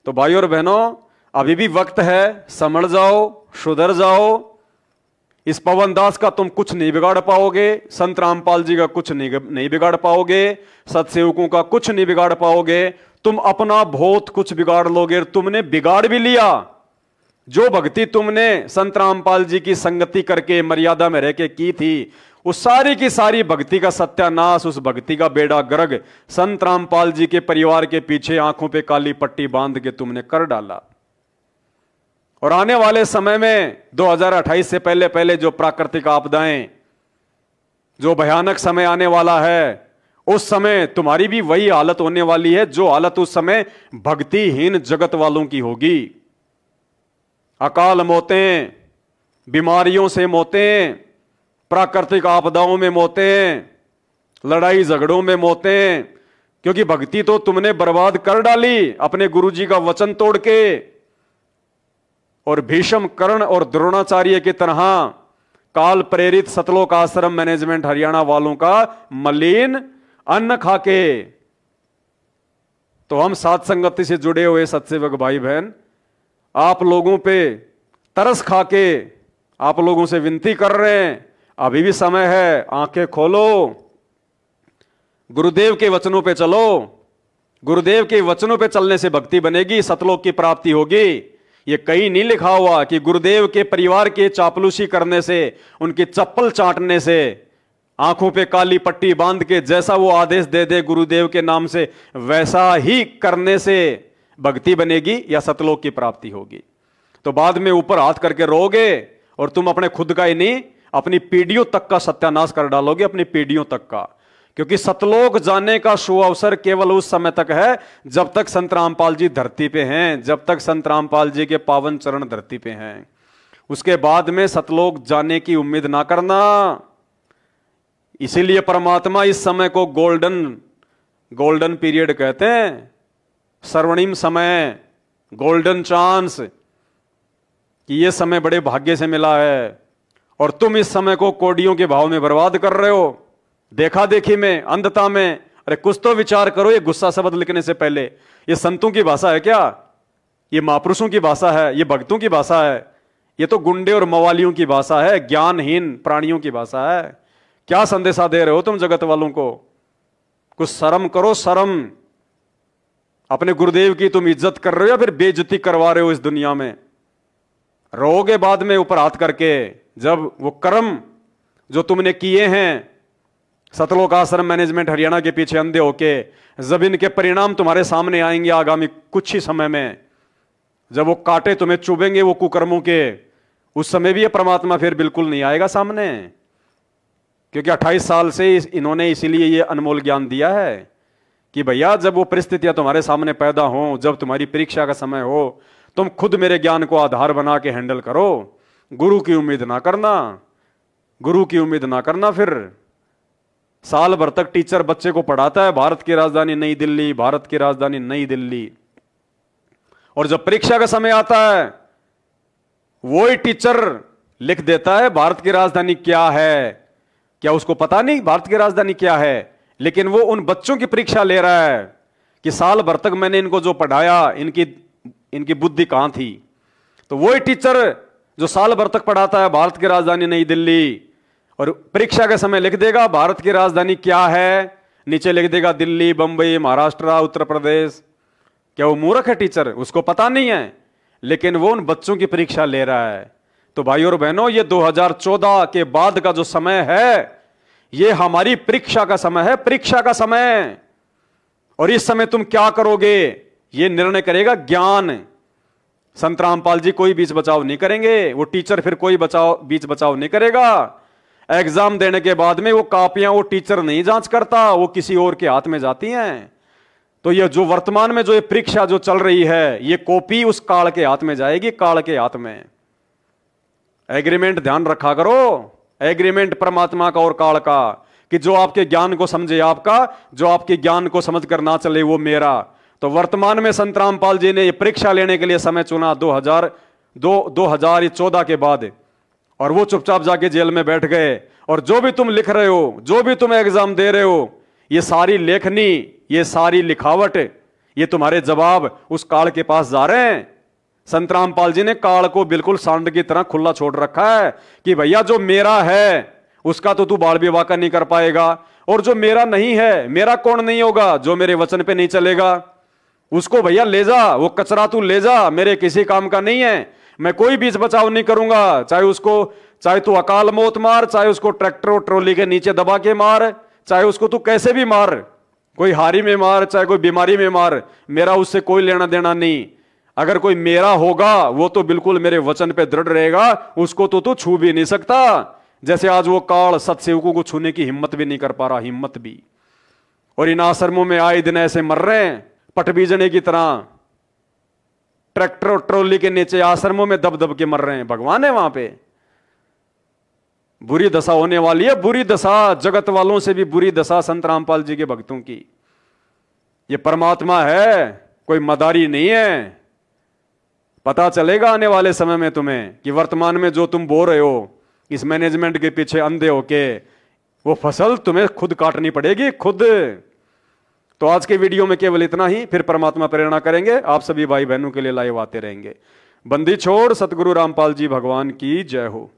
तो भाई और बहनों, अभी भी वक्त है, समझ जाओ, सुधर जाओ। इस पवन दास का तुम कुछ नहीं बिगाड़ पाओगे, संत रामपाल जी का कुछ नहीं बिगाड़ पाओगे, सत्सेवकों का कुछ नहीं बिगाड़ पाओगे। तुम अपना बहुत कुछ बिगाड़ लोगे, तुमने बिगाड़ भी लिया। जो भक्ति तुमने संत रामपाल जी की संगति करके मर्यादा में रह के की थी, उस सारी की सारी भक्ति का सत्यानाश, उस भक्ति का बेड़ा गर्क संत रामपाल जी के परिवार के पीछे आंखों पे काली पट्टी बांध के तुमने कर डाला। और आने वाले समय में 2028 से पहले पहले जो प्राकृतिक आपदाएं, जो भयानक समय आने वाला है, उस समय तुम्हारी भी वही हालत होने वाली है जो हालत उस समय भक्तिहीन जगत वालों की होगी। अकाल मौतें, बीमारियों से मौतें, प्राकृतिक आपदाओं में मौतें, लड़ाई झगड़ों में मौतें, क्योंकि भक्ति तो तुमने बर्बाद कर डाली अपने गुरुजी का वचन तोड़ के। और भीष्म, कर्ण और द्रोणाचार्य की तरह काल प्रेरित सतलोक आश्रम मैनेजमेंट हरियाणा वालों का मलिन अन्न खाके। तो हम साथ संगति से जुड़े हुए सत्सेवक भाई बहन, आप लोगों पे तरस खाके आप लोगों से विनती कर रहे हैं, अभी भी समय है, आंखें खोलो, गुरुदेव के वचनों पे चलो। गुरुदेव के वचनों पे चलने से भक्ति बनेगी, सतलोक की प्राप्ति होगी। ये कहीं नहीं लिखा हुआ कि गुरुदेव के परिवार के चापलूसी करने से, उनकी चप्पल चाटने से आंखों पे काली पट्टी बांध के जैसा वो आदेश दे दे गुरुदेव के नाम से, वैसा ही करने से भक्ति बनेगी या सतलोक की प्राप्ति होगी। तो बाद में ऊपर हाथ करके रोगे और तुम अपने खुद का ही नहीं, अपनी पीढ़ियों तक का सत्यानाश कर डालोगे, अपनी पीढ़ियों तक का। क्योंकि सतलोक जाने का शुभ अवसर केवल उस समय तक है जब तक संत रामपाल जी धरती पे हैं, जब तक संत रामपाल जी के पावन चरण धरती पे हैं। उसके बाद में सतलोक जाने की उम्मीद ना करना। इसीलिए परमात्मा इस समय को गोल्डन पीरियड कहते हैं, स्वर्णिम समय, गोल्डन चांस, कि ये समय बड़े भाग्य से मिला है और तुम इस समय को कोडियों के भाव में बर्बाद कर रहे हो, देखा देखी में, अंधता में। अरे कुछ तो विचार करो। ये गुस्सा शब्द लिखने से पहले ये संतों की भाषा है क्या? ये महापुरुषों की भाषा है? ये भक्तों की भाषा है? ये तो गुंडे और मवालियों की भाषा है, ज्ञानहीन प्राणियों की भाषा है। क्या संदेशा दे रहे हो तुम जगत वालों को? कुछ शर्म करो, शर्म। अपने गुरुदेव की तुम इज्जत कर रहे हो या फिर बेइज्जती करवा रहे हो इस दुनिया में? रोगे बाद में ऊपर हाथ करके, जब वो कर्म जो तुमने किए हैं सतलोक आश्रम मैनेजमेंट हरियाणा के पीछे अंधे होके, जब इनके परिणाम तुम्हारे सामने आएंगे आगामी कुछ ही समय में, जब वो कांटे तुम्हें चुभेंगे वो कुकर्मों के, उस समय भी ये परमात्मा फिर बिल्कुल नहीं आएगा सामने। क्योंकि 28 साल से इन्होंने इसीलिए ये अनमोल ज्ञान दिया है कि भैया जब वो परिस्थितियां तुम्हारे सामने पैदा हो, जब तुम्हारी परीक्षा का समय हो, तुम खुद मेरे ज्ञान को आधार बना के हैंडल करो। गुरु की उम्मीद ना करना, गुरु की उम्मीद ना करना। फिर साल भर तक टीचर बच्चे को पढ़ाता है, भारत की राजधानी नई दिल्ली, भारत की राजधानी नई दिल्ली, और जब परीक्षा का समय आता है वही टीचर लिख देता है भारत की राजधानी क्या है। क्या उसको पता नहीं भारत की राजधानी क्या है? लेकिन वो उन बच्चों की परीक्षा ले रहा है कि साल भर तक मैंने इनको जो पढ़ाया, इनकी बुद्धि कहां थी। तो वही टीचर जो साल भर तक पढ़ाता है भारत की राजधानी नई दिल्ली, और परीक्षा के समय लिख देगा भारत की राजधानी क्या है, नीचे लिख देगा दिल्ली, बंबई, महाराष्ट्र, उत्तर प्रदेश। क्या वो मूर्ख है टीचर? उसको पता नहीं है, लेकिन वो उन बच्चों की परीक्षा ले रहा है। तो भाइयों और बहनों, ये 2014 के बाद का जो समय है ये हमारी परीक्षा का समय है, परीक्षा का समय। और इस समय तुम क्या करोगे ये निर्णय करेगा ज्ञान। संत रामपाल जी कोई बीच बचाव नहीं करेंगे, वो टीचर फिर कोई बीच बचाव नहीं करेगा। एग्जाम देने के बाद में वो कॉपियां वो टीचर नहीं जांच करता, वो किसी और के हाथ में जाती हैं। तो ये जो वर्तमान में जो ये परीक्षा जो चल रही है, ये कॉपी उस काल के हाथ में जाएगी, काल के हाथ में। एग्रीमेंट ध्यान रखा करो, एग्रीमेंट परमात्मा का और काल का, कि जो आपके ज्ञान को समझे आपका, जो आपके ज्ञान को समझ कर ना चले वो मेरा। तो वर्तमान में संत रामपाल जी ने ये परीक्षा लेने के लिए समय चुना 2014 के बाद, और वो चुपचाप जाके जेल में बैठ गए। और जो भी तुम लिख रहे हो, जो भी तुम एग्जाम दे रहे हो, ये सारी लेखनी, ये सारी लिखावट, ये तुम्हारे जवाब उस काल के पास जा रहे हैं। संत रामपाल जी ने काल को बिल्कुल सांड की तरह खुला छोड़ रखा है कि भैया जो मेरा है उसका तो तू बाल विवाह नहीं कर पाएगा, और जो मेरा नहीं है, मेरा कौन नहीं होगा, जो मेरे वचन पे नहीं चलेगा उसको भैया ले जा, वो कचरा तू ले जा, मेरे किसी काम का नहीं है। मैं कोई बीच बचाव नहीं करूंगा, चाहे तू अकाल मौत मार, चाहे उसको ट्रैक्टर और ट्रॉली के नीचे दबा के मार, चाहे उसको तू कैसे भी मार, कोई हारी में मार, चाहे कोई बीमारी में मार, मेरा उससे कोई लेना देना नहीं। अगर कोई मेरा होगा वो तो बिल्कुल मेरे वचन पे दृढ़ रहेगा, उसको तो तू छू भी नहीं सकता। जैसे आज वो काल सत्सेवकों को छूने की हिम्मत भी नहीं कर पा रहा, हिम्मत भी। और इन आश्रमों में आए दिन ऐसे मर रहे हैं पट बीजने की तरह, ट्रैक्टर और ट्रॉली के नीचे आश्रमों में दब दब के मर रहे हैं। भगवान है वहां पे। बुरी दशा होने वाली है, बुरी दशा, जगत वालों से भी बुरी दशा संत रामपाल जी के भक्तों की। ये परमात्मा है, कोई मदारी नहीं है। पता चलेगा आने वाले समय में तुम्हें कि वर्तमान में जो तुम बो रहे हो इस मैनेजमेंट के पीछे अंधे होके, वो फसल तुम्हें खुद काटनी पड़ेगी, खुद। तो आज के वीडियो में केवल इतना ही, फिर परमात्मा प्रेरणा करेंगे, आप सभी भाई बहनों के लिए लाइव आते रहेंगे। बंदी छोड़ सतगुरु रामपाल जी भगवान की जय हो।